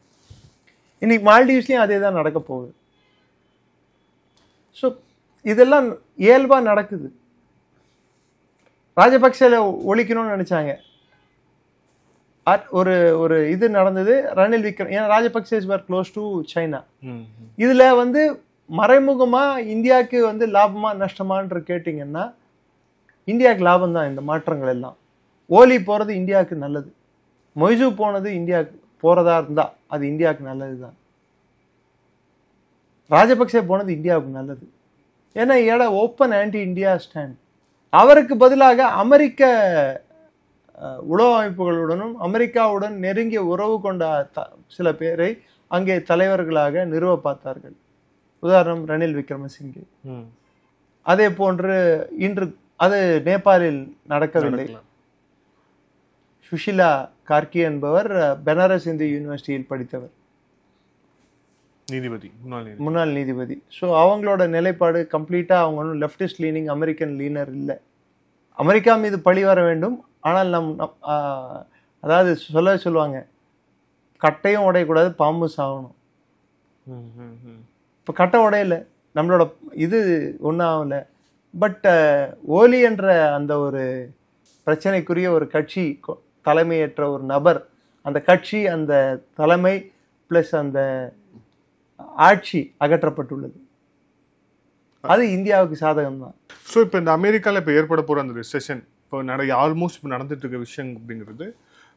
இன்னைக்கு மால்டீவ்ஸ்லயும் அதே தான் நடக்க போகுது. ஸோ இதெல்லாம் இயல்பா நடக்குது. ராஜபக்சேல ஒழிக்கணும்னு நினைச்சாங்க, ஒரு ஒரு இது நடந்தது. ரணில் விக்ரம், ஏன்னா ராஜபக்சேஸ் வர் க்ளோஸ் டு சைனா. இதுல மறைமுகமா இந்தியாவுக்கு லாபமா நஷ்டமான்னு கேட்டீங்கன்னா இந்தியாவுக்கு லாபம் தான். இந்த மாற்றங்கள் எல்லாம், ஓலி போறது இந்தியாவுக்கு நல்லது, மொய்சு போனது இந்தியாவுக்கு போறதா இருந்தா அது இந்தியாவுக்கு நல்லது தான். ராஜபக்சே போனது இந்தியாவுக்கு நல்லது. ஏன்னா ஓப்பன் ஆன்டி இந்தியா ஸ்டாண்ட். அவருக்கு பதிலாக அமெரிக்க உளவு அமைப்புகளுடனும் அமெரிக்காவுடன் நெருங்கிய உறவு கொண்ட சில பேரை அங்கே தலைவர்களாக நிறுவ பார்த்தார்கள். உதாரணம் ரணில் விக்ரமசிங்கே. அதே போன்று இன்று அது நேபாளில் நடக்கவில்லை. சுஷிலா கார்கி என்பவர் பெனாரஸ் இந்து யூனிவர்சிட்டியில் படித்தவர், முன்னாள் நீதிபதி. ஸோ அவங்களோட நிலைப்பாடு கம்ப்ளீட்டா அவங்க ஒன்றும் லெப்டிஸ்ட் லீனிங் அமெரிக்கன் லீனர் இல்லை. அமெரிக்கா மீது பழி வர வேண்டும், ஆனால் அதாவது சொல்லுவாங்க, கட்டையும் உடையக்கூடாது, பாம்பு சாகணும். இப்போ கட்டை உடையல, நம்மளோட இது ஒன்றும் ஆகலை. பட் ஓலி என்ற அந்த ஒரு பிரச்சனைக்குரிய ஒரு கட்சி தலைமையேற்ற ஒரு நபர், அந்த கட்சி, அந்த தலைமை பிளஸ் அந்த ஆட்சி அகற்றப்பட்டுள்ளது. அது இந்தியாவுக்கு சாதகம் தான். ஸோ இப்போ இந்த அமெரிக்காவில் இப்போ ஏற்பட போகிற அந்த ரிசெஷன், இப்போ ஆல்மோஸ்ட் இப்போ நடந்துட்டு இருக்க விஷயம் அப்படிங்கிறது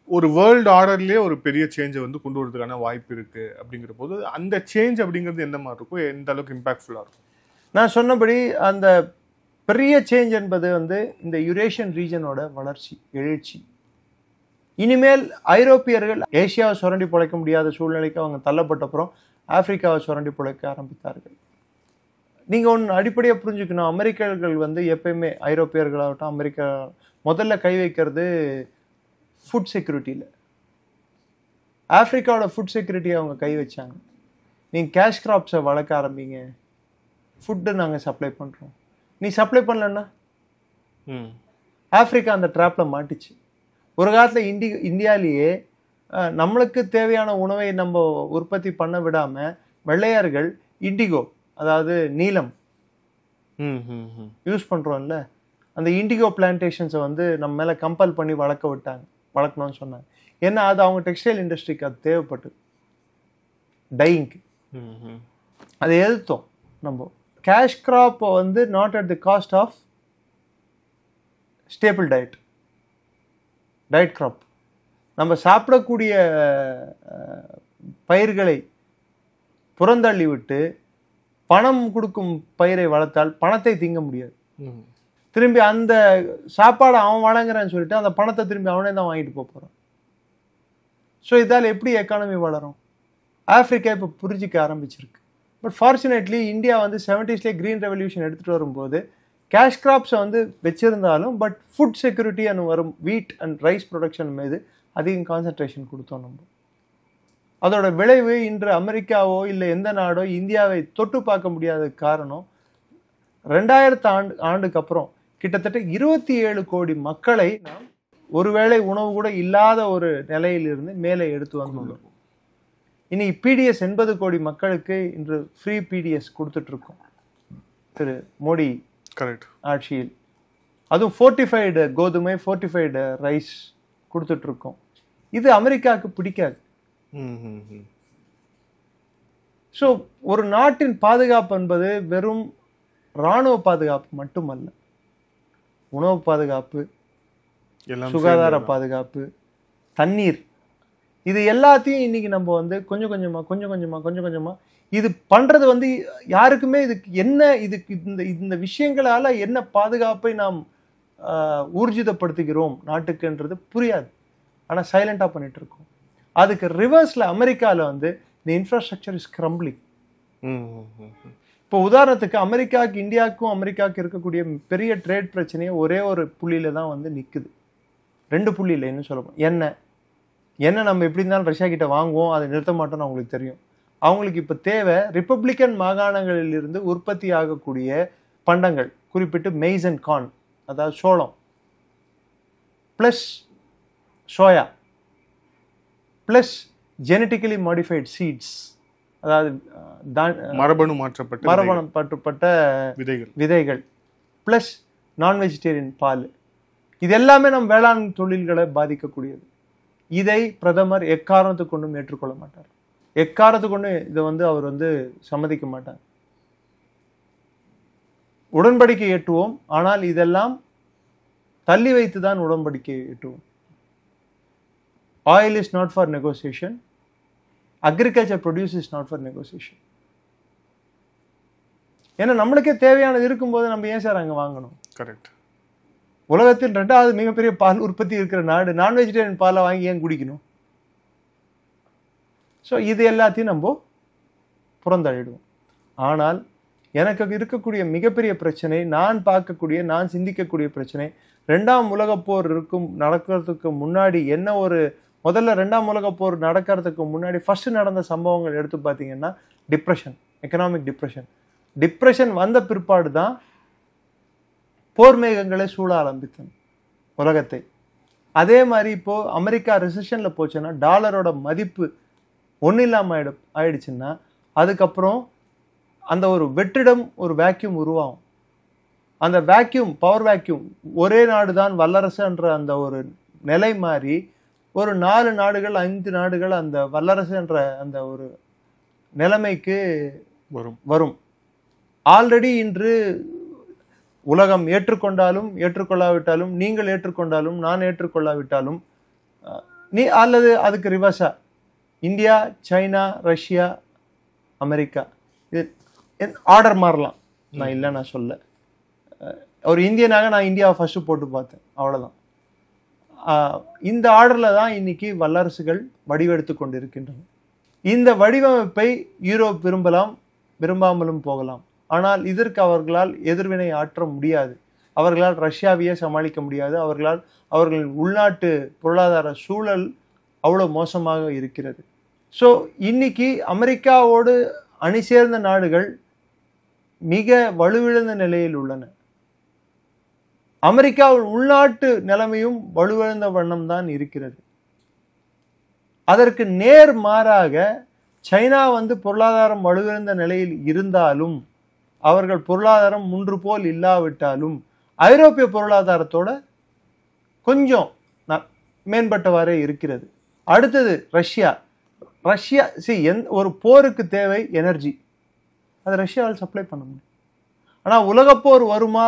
ஒரு வேர்ல்டு ஆர்டர்லேயே ஒரு பெரிய சேஞ்சை கொண்டு வரதுக்கான வாய்ப்பு இருக்கு. அப்படிங்கிற போது அந்த சேஞ்ச் அப்படிங்கிறது எந்த மாதிரி இருக்கும், எந்த அளவுக்கு இம்பாக்ட்ஃபுல்லாக இருக்கும்? நான் சொன்னபடி அந்த பெரிய சேஞ்ச் என்பது இந்த யுரேஷியன் ரீஜனோட வளர்ச்சி, எழுச்சி. இனிமேல் ஐரோப்பியர்கள் ஏசியாவை சுரண்டி பிழைக்க முடியாத சூழ்நிலைக்கு அவங்க தள்ளப்பட்டப்புறம் ஆப்பிரிக்காவை சுரண்டி பிழைக்க ஆரம்பித்தார்கள். நீங்கள் ஒன்று அடிப்படையாக புரிஞ்சுக்கணும், அமெரிக்கர்கள் எப்பயுமே ஐரோப்பியர்களாகட்டும் அமெரிக்கா முதல்ல கை வைக்கிறது ஃபுட் செக்யூரிட்டியில். ஆப்பிரிக்காவோட ஃபுட் செக்யூரிட்டியை அவங்க கை வச்சாங்க. நீங்கள் கேஷ் கிராப்ஸை வளர்க்க ஆரம்பிங்க, ஃபுட்டு நாங்கள் சப்ளை பண்ணுறோம். நீ சப்ளை பண்ணலன்னா ஆப்பிரிக்கா அந்த ட்ராப்பில் மாட்டிச்சு. ஒரு காலத்தில் இந்தியாலேயே நம்மளுக்கு தேவையான உணவை நம்ம உற்பத்தி பண்ண விடாமல் வெள்ளையர்கள் இண்டிகோ, அதாவது நீலம் யூஸ் பண்ணுறோம்ல, அந்த இண்டிகோ பிளான்டேஷன்ஸை நம்ம மேலே கம்பல் பண்ணி வளர்க்கணும்னு சொன்னாங்க. ஏன்னா அது அவங்க டெக்ஸ்டைல் இண்டஸ்ட்ரிக்கு அது தேவைப்பட்டு டையிங்க்கு. அதை எதிர்த்தோம் நம்ம. Cash crop not at the cost of staple diet crop. நம்ம சாப்பிடக்கூடிய பயிர்களை புறந்தள்ளி விட்டு பணம் கொடுக்கும் பயிரை வளர்த்தால் பணத்தை திங்க முடியாது. திரும்பி அந்த சாப்பாடை அவன் வழங்குறான்னு சொல்லிட்டு அந்த பணத்தை திரும்பி அவனே தான் வாங்கிட்டு போறான். ஸோ இதால் எப்படி எக்கானமி வளரும்? ஆப்பிரிக்கா இப்போ புரிஞ்சிக்க ஆரம்பிச்சிருக்கு. பட் ஃபார்ச்சுனேட்லி இந்தியா வந்து 70s கிரீன் ரெவல்யூஷன் எடுத்துகிட்டு வரும்போது கேஷ் கிராப்ஸை வந்து வச்சிருந்தாலும் பட் ஃபுட் செக்யூரிட்டி அண்ட் வரும் வீட் அண்ட் ரைஸ் ப்ரொடக்ஷன் மீது அதிகம் கான்சன்ட்ரேஷன் கொடுத்தோம் நம்ம. அதோட விளைவு இன்று அமெரிக்காவோ இல்லை எந்த நாடோ இந்தியாவை தொட்டு பார்க்க முடியாத காரணம் 2000 ஆண்டுக்கு அப்புறம் கிட்டத்தட்ட 27 கோடி மக்களை நாம் ஒருவேளை உணவு கூட இல்லாத ஒரு நிலையிலிருந்து மேலே எடுத்து வந்துள்ளோம். இனி பிடிஎஸ் 80 கோடி மக்களுக்கு இன்று ஃப்ரீ பிடிஎஸ் கொடுத்துட்டு இருக்கோம் திரு மோடி ஆட்சியில். அதுவும் ஃபோர்ட்டிஃபைடு கோதுமை, ஃபோர்ட்டிஃபைடு ரைஸ் கொடுத்துட்டு இருக்கோம். இது அமெரிக்காவுக்கு பிடிக்காது. ஸோ ஒரு நாட்டின் பாதுகாப்பு என்பது வெறும் இராணுவ பாதுகாப்பு மட்டுமல்ல, உணவு பாதுகாப்பு, சுகாதார பாதுகாப்பு, தண்ணீர், இது எல்லாத்தையும் இன்னைக்கு நம்ம வந்து கொஞ்சம் கொஞ்சமா இது பண்றது வந்து யாருக்குமே இதுக்கு என்ன இதுக்கு இந்த விஷயங்களால என்ன பாதுகாப்பை நாம் ஊர்ஜிதப்படுத்துகிறோம் நாட்டுக்குன்றது புரியாது. ஆனா சைலண்டா பண்ணிட்டு இருக்கோம். அதுக்கு ரிவர்ஸ்ல அமெரிக்கால வந்து இந்த இன்ஃப்ராஸ்ட்ரக்சர் இஸ் கிரம்பிளிங். இப்போ உதாரணத்துக்கு அமெரிக்காவுக்கு இந்தியாவுக்கும் அமெரிக்காவுக்கு இருக்கக்கூடிய பெரிய ட்ரேட் பிரச்சனையே ஒரே ஒரு புள்ளியில தான் வந்து நிக்குது. 2 புள்ளியில் என்ன சொல்லப்போம், என்ன நம்ம எப்படி இருந்தாலும் ரஷ்யா கிட்ட வாங்குவோம், அதை நிறுத்த மாட்டோம்னு அவங்களுக்கு தெரியும். அவங்களுக்கு இப்போ தேவை ரிப்பப்ளிக்கன் மாகாணங்களில் இருந்து உற்பத்தி ஆகக்கூடிய பண்டங்கள், குறிப்பிட்டு மெய்ஸ் அண்ட் கார்ன், அதாவது சோளம் plus soya plus genetically modified seeds, அதாவது மரபணு மாற்றப்பட்ட விதைகள் பிளஸ் நான் வெஜிடேரியன் பால். இது எல்லாமே நம் வேளாண் தொழில்களை பாதிக்கக்கூடியது. இதை பிரதமர் எக்காரணத்துக்கு கொண்டும் ஏற்றுக்கொள்ள மாட்டார். எக்காரணத்துக்கு கொண்டு இதை வந்து அவர் வந்து சம்மதிக்க மாட்டார். உடன்படிக்கை எட்டுவோம், ஆனால் இதெல்லாம் தள்ளி வைத்துதான் உடன்படிக்கை எட்டுவோம். Oil is not for negotiation, agriculture produce is not for negotiation. ஏன்னா நம்மளுக்கே தேவையானது இருக்கும்போது நம்ம ஏன் சார் அங்கே வாங்கணும்? கரெக்ட். உலகத்தின் 2வது மிகப்பெரிய பால் உற்பத்தி இருக்கிற நாடு நான் வெஜிடேரியன் பாலை வாங்கி ஏன் குடிக்கணும்? ஸோ இது எல்லாத்தையும் நம்ம புறந்தள்ளிடுவோம். ஆனால் எனக்கு இருக்கக்கூடிய மிகப்பெரிய பிரச்சனை, நான் பார்க்கக்கூடிய, நான் சிந்திக்கக்கூடிய பிரச்சனை, 2ஆம் உலகப் போர் நடக்கிறதுக்கு முன்னாடி என்ன ஒரு முதல்ல 2ஆம் உலகப் போர் நடக்கிறதுக்கு முன்னாடி ஃபர்ஸ்ட் நடந்த சம்பவங்கள் எடுத்து பார்த்தீங்கன்னா டிப்ரெஷன், எக்கனாமிக் டிப்ரெஷன் வந்த பிற்பாடு தான் போர் மேகங்களை சூழ ஆரம்பித்தன உலகத்தை. அதே மாதிரி இப்போ அமெரிக்கா ரிசெஷன்ல போச்சுன்னா டாலரோட மதிப்பு ஒன்றும் இல்லாமல் ஆயிடுச்சுன்னா அதுக்கப்புறம் அந்த ஒரு வெற்றிடம், ஒரு வேக்யூம் உருவாகும். அந்த வேக்யூம், பவர் வேக்யூம், ஒரே நாடு தான் வல்லரசுன்ற அந்த ஒரு நிலை மாறி ஒரு 4 நாடுகள் 5 நாடுகள் அந்த வல்லரசு என்ற அந்த ஒரு நிலைமைக்கு வரும். ஆல்ரெடி இன்று உலகம் ஏற்றுக்கொண்டாலும் ஏற்றுக்கொள்ளாவிட்டாலும், நீங்கள் ஏற்றுக்கொண்டாலும் நான் ஏற்றுக்கொள்ளாவிட்டாலும், அல்லது அதுக்கு ரிவர்ஸா இந்தியா, சைனா, ரஷ்யா, அமெரிக்கா, இது ஆர்டர் மாறலாம். நான் சொல்ல, ஒரு இந்தியனாக நான் இந்தியாவை ஃபர்ஸ்ட் போட்டு பார்த்தேன், அவ்வளோதான். இந்த ஆர்டர்ல தான் இன்னைக்கு வல்லரசுகள் வடிவெடுத்து கொண்டிருக்கின்றன. இந்த வடிவமைப்பை யூரோப் விரும்பாமலும் போகலாம். ஆனால் இதற்கு அவர்களால் எதிர்வினை ஆற்ற முடியாது. அவர்களால் ரஷ்யாவையே சமாளிக்க முடியாது. அவர்களின் உள்நாட்டு பொருளாதார சூழல் அவ்வளோ மோசமாக இருக்கிறது. ஸோ இன்னைக்கு அமெரிக்காவோடு அணி சேர்ந்த நாடுகள் மிக வலுவிழந்த நிலையில் உள்ளன. அமெரிக்காவின் உள்நாட்டு நிலைமையும் வலுவிழந்த வண்ணம் தான் இருக்கிறது. அதற்கு நேர் மாறாக சைனா வந்து பொருளாதாரம் வலுவிழந்த நிலையில் இருந்தாலும், அவர்கள் பொருளாதாரம் முன்று போல் இல்லாவிட்டாலும் ஐரோப்பிய பொருளாதாரத்தோட கொஞ்சம் மேம்பட்டவாறே இருக்கிறது. அடுத்தது ரஷ்யா. ஒரு போருக்கு தேவை எனர்ஜி, அது ரஷ்யாவால் சப்ளை பண்ண முடியும். ஆனால் உலகப்போர் வருமா,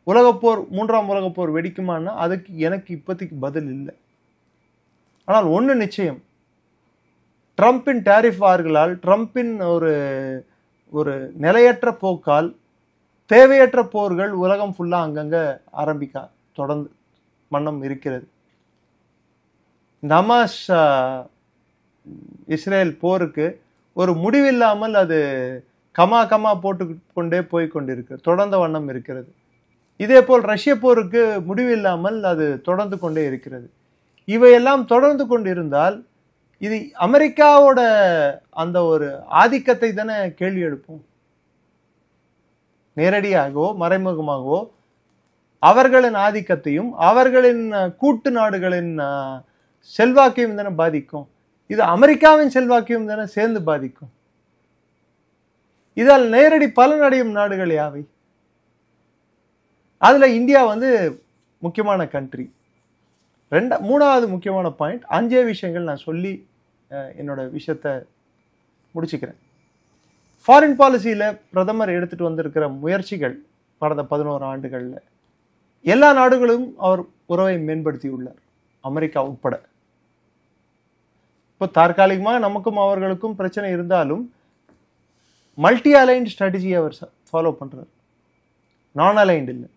உலகப்போர் 3ஆம் உலகப்போர் வெடிக்குமான்னா அதுக்கு எனக்கு இப்போதைக்கு பதில் இல்லை. ஆனால் ஒன்று நிச்சயம், ட்ரம்பின் டேரிஃப் வார்களால், ட்ரம்பின் ஒரு ஒரு நிலையற்ற போக்கால் தேவையற்ற போர்கள் உலகம் ஃபுல்லா அங்கங்க ஆரம்பிக்க தொடர்ந்து வண்ணம் இருக்கிறது. இந்த ஹமாஸ் இஸ்ரேல் போருக்கு ஒரு முடிவில்லாமல் அது கமா போட்டு கொண்டே போய் கொண்டிருக்கு, தொடர்ந்த வண்ணம் இருக்கிறது. இதே போல் ரஷ்ய போருக்கு முடிவில்லாமல் அது தொடர்ந்து கொண்டே இருக்கிறது. இவையெல்லாம் தொடர்ந்து கொண்டிருந்தால் இது அமெரிக்காவோட அந்த ஒரு ஆதிக்கத்தை தானே கேள்வி எழுப்பும். நேரடியாகவோ மறைமுகமாகவோ அவர்களின் ஆதிக்கத்தையும் அவர்களின் கூட்டு நாடுகளின் செல்வாக்கையும் தானே பாதிக்கும். இது அமெரிக்காவின் செல்வாக்கையும் தானே சேர்ந்து பாதிக்கும். இதால் நேரடி பலனடையும் நாடுகள் யாவை? அதுல இந்தியா முக்கியமான கண்ட்ரி. மூணாவது முக்கியமான பாயிண்ட், 5 விஷயங்கள் நான் சொல்லி என்னோட விஷயத்தை முடிச்சுக்கிறேன். ஃபாரின் பாலிசியில பிரதமர் எடுத்துட்டு வந்திருக்கிற முயற்சிகள் கடந்த 11 ஆண்டுகள்ல எல்லா நாடுகளும் அவர் உறவை மேம்படுத்தி உள்ளார், அமெரிக்கா உட்பட. இப்போ தற்காலிகமாக நமக்கும் அவர்களுக்கும் பிரச்சனை இருந்தாலும் மல்டி அலைன்ட் ஸ்ட்ராட்டஜி அவர் ஃபாலோ பண்றார், நான் அலைன்ட் இல்லை.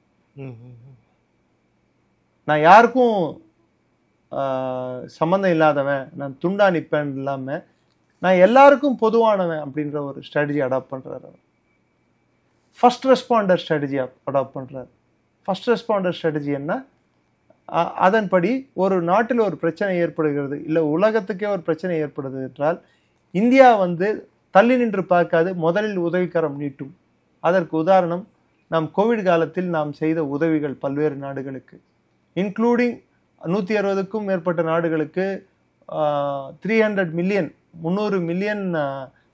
நான் யாருக்கும் சம்மந்தம் இல்லாதவன், நான் துண்டா நிற்பேன் இல்லாம நான் எல்லாருக்கும் பொதுவானவன் அப்படின்ற ஒரு ஸ்ட்ராட்டஜி அடாப்ட் பண்றாரு அவர். ஃபர்ஸ்ட் ரெஸ்பாண்டர் ஸ்ட்ராட்டஜி அடாப்ட் பண்றாரு. ஃபர்ஸ்ட் ரெஸ்பாண்டர் ஸ்ட்ராட்டஜி என்ன? அதன்படி ஒரு நாட்டில் ஒரு பிரச்சனை ஏற்படுகிறது, இல்லை உலகத்துக்கே ஒரு பிரச்சனை ஏற்படுது என்றால் இந்தியா தள்ளி நின்று பார்க்காது, முதலில் உதவிக்கரம் நீட்டும். அதற்கு உதாரணம் நாம் கோவிட் காலத்தில் நாம் செய்த உதவிகள் பல்வேறு நாடுகளுக்கு, இன்க்ளூடிங் 160க்கும் மேற்பட்ட நாடுகளுக்கு 300 மில்லியன்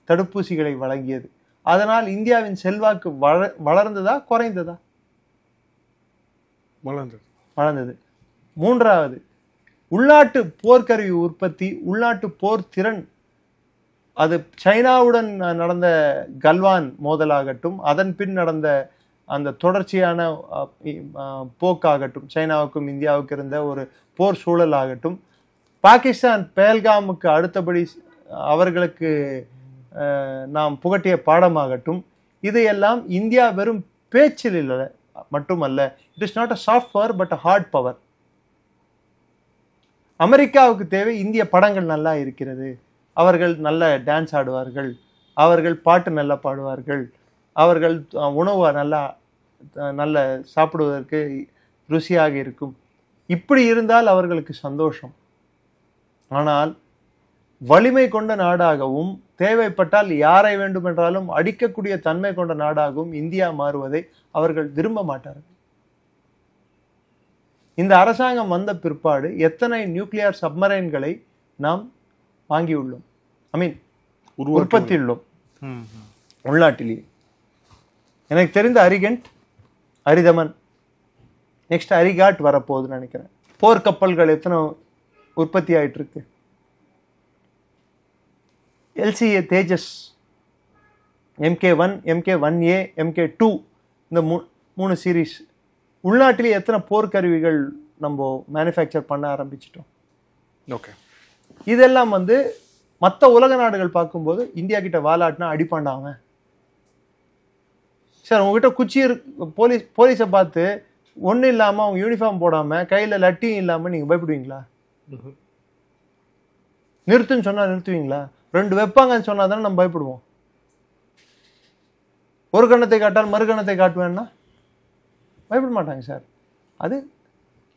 தடுப்பூசிகளை வழங்கியது. அதனால் இந்தியாவின் செல்வாக்கு வளர்ந்ததா குறைந்ததா? வளர்ந்தது. மூன்றாவது, உள்நாட்டு போர்க்கருவி உற்பத்தி, உள்நாட்டு போர் திறன். அது சைனாவுடன் நடந்த கல்வான் மோதலாகட்டும், அதன் பின் நடந்த அந்த தொடர்ச்சியான போக்காகட்டும், சைனாவுக்கும் இந்தியாவுக்கு இருந்த ஒரு போர் சூழல் ஆகட்டும், பாகிஸ்தான் பேல்காமுக்கு அடுத்தபடி அவர்களுக்கு நாம் புகட்டிய பாடமாகட்டும், இதையெல்லாம் இந்தியா வெறும் பேச்சில் இல்லை மட்டுமல்ல, it is not a soft power but a hard power. அமெரிக்காவுக்கு தேவை இந்திய படங்கள் நல்லா இருக்கிறது, அவர்கள் நல்ல டான்ஸ் ஆடுவார்கள், அவர்கள் பாட்டு நல்லா பாடுவார்கள், அவர்கள் உணவு நல்ல சாப்பிடுவதற்கு ருசியாக இருக்கும். இப்படி இருந்தால் அவர்களுக்கு சந்தோஷம். ஆனால் வலிமை கொண்ட நாடாகவும் தேவைப்பட்டால் யாரை வேண்டுமென்றாலும் அடிக்கக்கூடிய தன்மை கொண்ட நாடாகவும் இந்தியா மாறுவதை அவர்கள் விரும்ப மாட்டார்கள். இந்த அரசாங்கம் வந்த பிற்பாடு எத்தனை நியூக்ளியர் சப்மரைன்களை நாம் வாங்கியுள்ளோம், உற்பத்தியுள்ளோம் உள்நாட்டிலேயே. எனக்கு தெரிந்த அரிகண்ட், அரிதமன், நெக்ஸ்ட் அரிகாட் வரப்போகுதுன்னு நினைக்கிறேன். போர்க்கப்பல்கள் எத்தனை உற்பத்தி ஆயிட்டு இருக்கு. LCA தேஜஸ், MK1, MK1A, MK2, இந்த 3 சீரீஸ் உள்நாட்டிலேயே எத்தனை போர்க்கருவிகள் நம்ம மேனுஃபேக்சர் பண்ண ஆரம்பிச்சிட்டோம். ஓகே, இதெல்லாம் மற்ற உலக நாடுகள் பார்க்கும்போது இந்தியா கிட்ட வாலாட்டினா அடிப்பாண்டாங்க. சார் உங்ககிட்ட குச்சி போலீஸை பார்த்து ஒன்றும் இல்லாமல் அவங்க யூனிஃபார்ம் போடாமல் கையில் லட்டியும் இல்லாமல் நீங்கள் பயப்படுவீங்களா? நிறுத்துன்னு சொன்னால் நிறுத்துவீங்களா? 2 வைப்பாங்கன்னு சொன்னால் தானே நம்ம பயப்படுவோம். ஒரு கண்ணத்தை காட்டால் மறு கண்ணத்தை காட்டுவேன்னா பயப்பட மாட்டாங்க சார். அது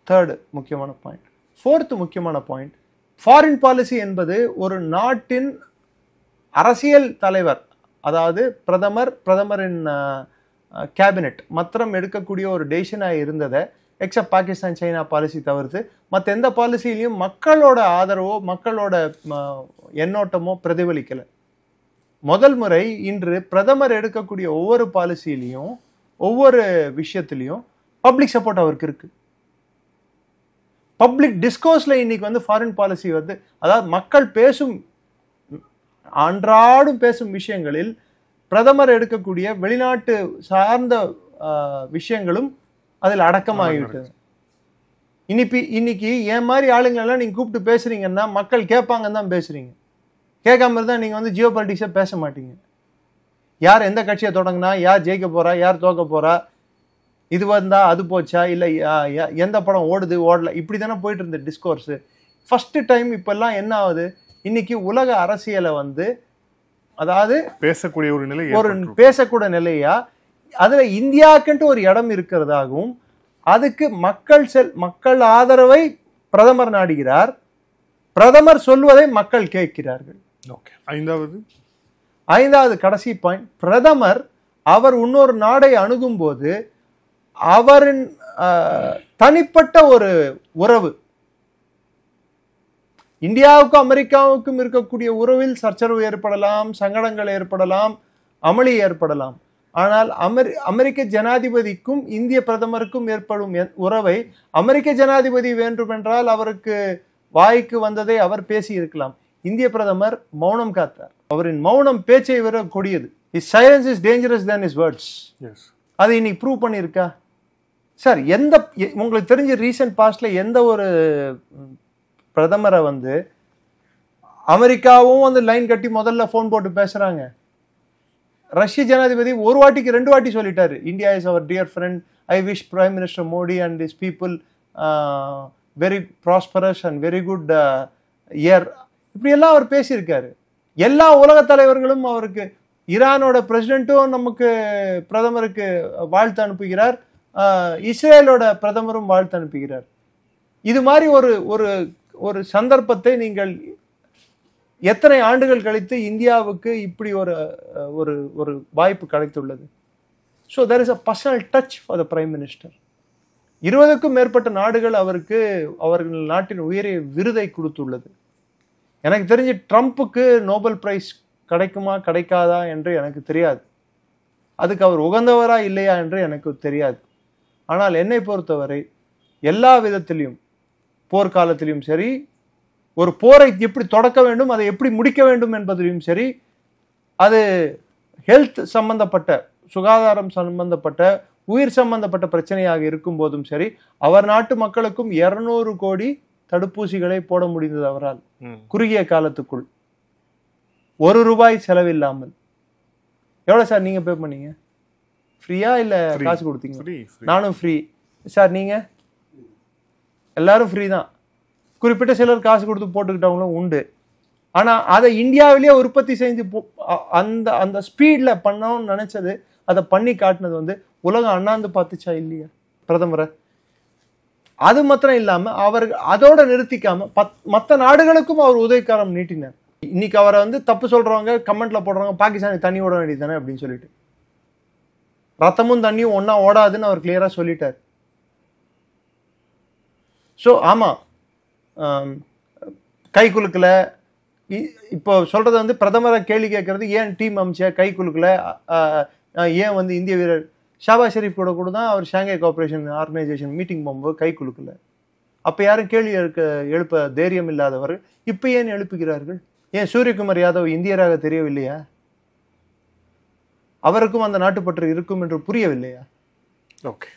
3rd முக்கியமான பாயிண்ட். 4th முக்கியமான பாயிண்ட், ஃபாரின் பாலிசி என்பது ஒரு நாட்டின் அரசியல் தலைவர், அதாவது பிரதமரின் கேபினெட் மாத்திரம் எடுக்கக்கூடிய ஒரு டெசிஷனாக இருந்ததை, எக்ஸப்ட் பாகிஸ்தான் சைனா பாலிசி தவிர்த்து மற்ற எந்த பாலிசியிலையும் மக்களோட ஆதரவோ மக்களோட எண்ணோட்டமோ பிரதிபலிக்கலை. முதல் முறை இன்று பிரதமர் எடுக்கக்கூடிய ஒவ்வொரு பாலிசியிலையும் ஒவ்வொரு விஷயத்திலையும் பப்ளிக் சப்போர்ட் அவருக்கு இருக்கு. பப்ளிக் டிஸ்கோர்ஸ்ல இன்னைக்கு ஃபாரின் பாலிசி அதாவது மக்கள் பேசும் அன்றாடும் பேசும் விஷயங்களில் பிரதமர் எடுக்கக்கூடிய வெளிநாட்டு சார்ந்த விஷயங்களும் அதில் அடக்கமாகிவிட்டது. இன்னைக்கு என் மாதிரி ஆளுங்களெல்லாம் நீங்க கூப்பிட்டு பேசுறீங்கன்னா மக்கள் கேட்பாங்கன்னு தான் பேசுறீங்க. கேட்காம இருந்தால் நீங்கள் வந்து ஜியோ பாலிட்டிக்ஸை பேச மாட்டீங்க. யார் எந்த கட்சியை தொடங்கினா, யார் ஜெயிக்க போகிறா, யார் தோக்க போகிறா, இது வந்தா அது போச்சா, இல்லை எந்த படம் ஓடுது ஓடல, இப்படி தானே போயிட்டு இருந்த டிஸ்கோர்ஸு. ஃபஸ்ட்டு டைம் இப்போல்லாம் என்ன ஆகுது, இன்னைக்கு உலக அரசியலை வந்து அதாவது பேசக்கூடிய ஒரு நிலை பேசக்கூடிய நிலையா, அதுல இந்தியாவுக்குன்ட்டு ஒரு இடம் இருக்கிறதாகவும் அதுக்கு மக்கள் ஆதரவை பிரதமர் நாடுகிறார், பிரதமர் சொல்வதை மக்கள் கேட்கிறார்கள். ஐந்தாவது கடைசி பாயிண்ட், பிரதமர் அவர் இன்னொரு நாடை அணுகும் போது அவரின் தனிப்பட்ட ஒரு உறவு, இந்தியாவுக்கும் அமெரிக்காவுக்கும் இருக்கக்கூடிய உறவில் சச்சரவு ஏற்படலாம், சங்கடங்கள் ஏற்படலாம், அமளி ஏற்படலாம். ஆனால் அமெரிக்க ஜனாதிபதிக்கும் இந்திய பிரதமருக்கும் ஏற்படும் உறவை அமெரிக்க ஜனாதிபதி வேண்டுமென்றால் அவருக்கு வாய்க்கு வந்ததை அவர் பேசி இருக்கலாம். இந்திய பிரதமர் மௌனம் காத்தார். அவரின் மௌனம் பேச்சை விட கொடியது. His silence is dangerous than his words. அதை இன்னைக்கு ப்ரூவ் பண்ணியிருக்கா சார்? உங்களுக்கு தெரிஞ்ச ரீசன்ட் பாஸ்ட்ல எந்த ஒரு பிரதமரை வந்து அமெரிக்காவும் வந்து லைன் கட்டி முதல்ல போன் போட்டு பேசுறாங்க? ரஷ்ய ஜனாதிபதி ஒரு வாட்டிக்கு 2 வாட்டி சொல்லிட்டாரு, India is our dear friend, I wish prime minister Modi and is people very prosperous and very good year, இப்படி எல்லாம் அவர் பேசியிருக்காரு. எல்லா உலக தலைவர்களும் அவருக்கு, ஈரானோட பிரசிடென்ட்டும் நமக்கு பிரதமருக்கு வாழ்த்து அனுப்புகிறார், இஸ்ரேலோட பிரதமரும் வாழ்த்து அனுப்புகிறார். இது மாதிரி ஒரு சந்தர்ப்பத்தை நீங்கள் எத்தனை ஆண்டுகள் கழித்து இந்தியாவுக்கு இப்படி ஒரு வாய்ப்பு கிடைத்துள்ளது. So there is a personal touch for the prime minister. 20க்கும் மேற்பட்ட நாடுகள் அவர்கள் நாட்டின் உயரிய விருதை கொடுத்துள்ளது. எனக்கு தெரிஞ்சு ட்ரம்ப்புக்கு நோபல் பிரைஸ் கிடைக்குமா கிடைக்காதா என்று எனக்கு தெரியாது. அதுக்கு அவர் உகந்தவரா இல்லையா என்று எனக்கு தெரியாது. ஆனால் என்னை பொறுத்தவரை எல்லா விதத்திலையும், போர்க்காலத்திலும் சரி, ஒரு போரை எப்படி தொடக்க வேண்டும், அதை எப்படி முடிக்க வேண்டும் என்பதிலும் சரி, அது ஹெல்த் சம்பந்தப்பட்ட, சுகாதாரம் சம்பந்தப்பட்ட, உயிர் சம்பந்தப்பட்ட பிரச்சனையாக இருக்கும் போதும் சரி, அவர் நாட்டு மக்களுக்கும் 200 கோடி தடுப்பூசிகளை போட முடிந்தது அவரால் குறுகிய காலத்துக்குள், ₹1 செலவில்லாமல். எவ்வளவு சார் நீங்க பே பண்ணீங்க? ஃப்ரீயா இல்ல காசு கொடுத்தீங்க? நானும் ஃப்ரீ சார். நீங்க எல்லாரும் ஃப்ரீ தான். குறிப்பிட்ட சிலர் காசு கொடுத்து போட்டுக்கிட்டவங்களும் உண்டு. ஆனா அதை இந்தியாவிலேயே உற்பத்தி செஞ்சு அந்த ஸ்பீட்ல பண்ணணும்னு நினைச்சது, அதை பண்ணி காட்டினது வந்து உலகம் அண்ணாந்து பார்த்துச்சா இல்லையா பிரதமரை? அது மாத்திரம் இல்லாம அவர் அதோட நிறுத்திக்காம மற்ற நாடுகளுக்கும் அவர் உதவிக்காரம் நீட்டினார். இன்னைக்கு அவரை வந்து தப்பு சொல்றவங்க கமெண்ட்ல போடுறாங்க, பாகிஸ்தானுக்கு தண்ணி ஓட வேண்டியது தானே அப்படின்னு சொல்லிட்டு. ரத்தமும் தண்ணியும் ஒன்னா ஓடாதுன்னு அவர் கிளியரா சொல்லிட்டார். ஸோ ஆமா, கை குலுக்கல. இப்போ சொல்றது வந்து பிரதமரை கேள்வி கேட்கறது, ஏன் டீம் அமைச்ச கை குலுக்கல, ஏன் வந்து இந்திய வீரர் ஷாபாஸ் ஷெரீப் கூட தான் அவர் ஷாங்காய் கோஆபரேஷன் ஆர்கனைசேஷன் மீட்டிங் போகும்போது கை குலுக்கல. அப்ப யாரும் கேள்வி எழுப்ப தைரியம் இல்லாதவர் இப்ப ஏன் எழுப்புகிறார்கள்? ஏன் சூரியகுமார் யாதவ் இந்தியராக தெரியவில்லையா? அவருக்கும் அந்த நாட்டுப்பற்று இருக்கும் என்று புரியவில்லையா? ஓகே,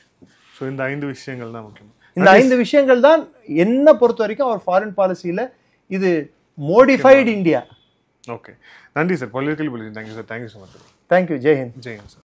ஸோ இந்த 5 விஷயங்கள் தான் முக்கியம். இந்த 5 விஷயங்கள் தான் என்ன பொறுத்த வரைக்கும் அவர் ஃபாரின் பாலிசியில இது மோடிஃபைடு இந்தியா. ஓகே, நன்றி சார். பொலிட்டிக்கல் புலிட்டிங். Thank you sir. Thank you so much. Thank you. ஜெய்ஹிந்த். ஜெய்ஹிந்த் சார்.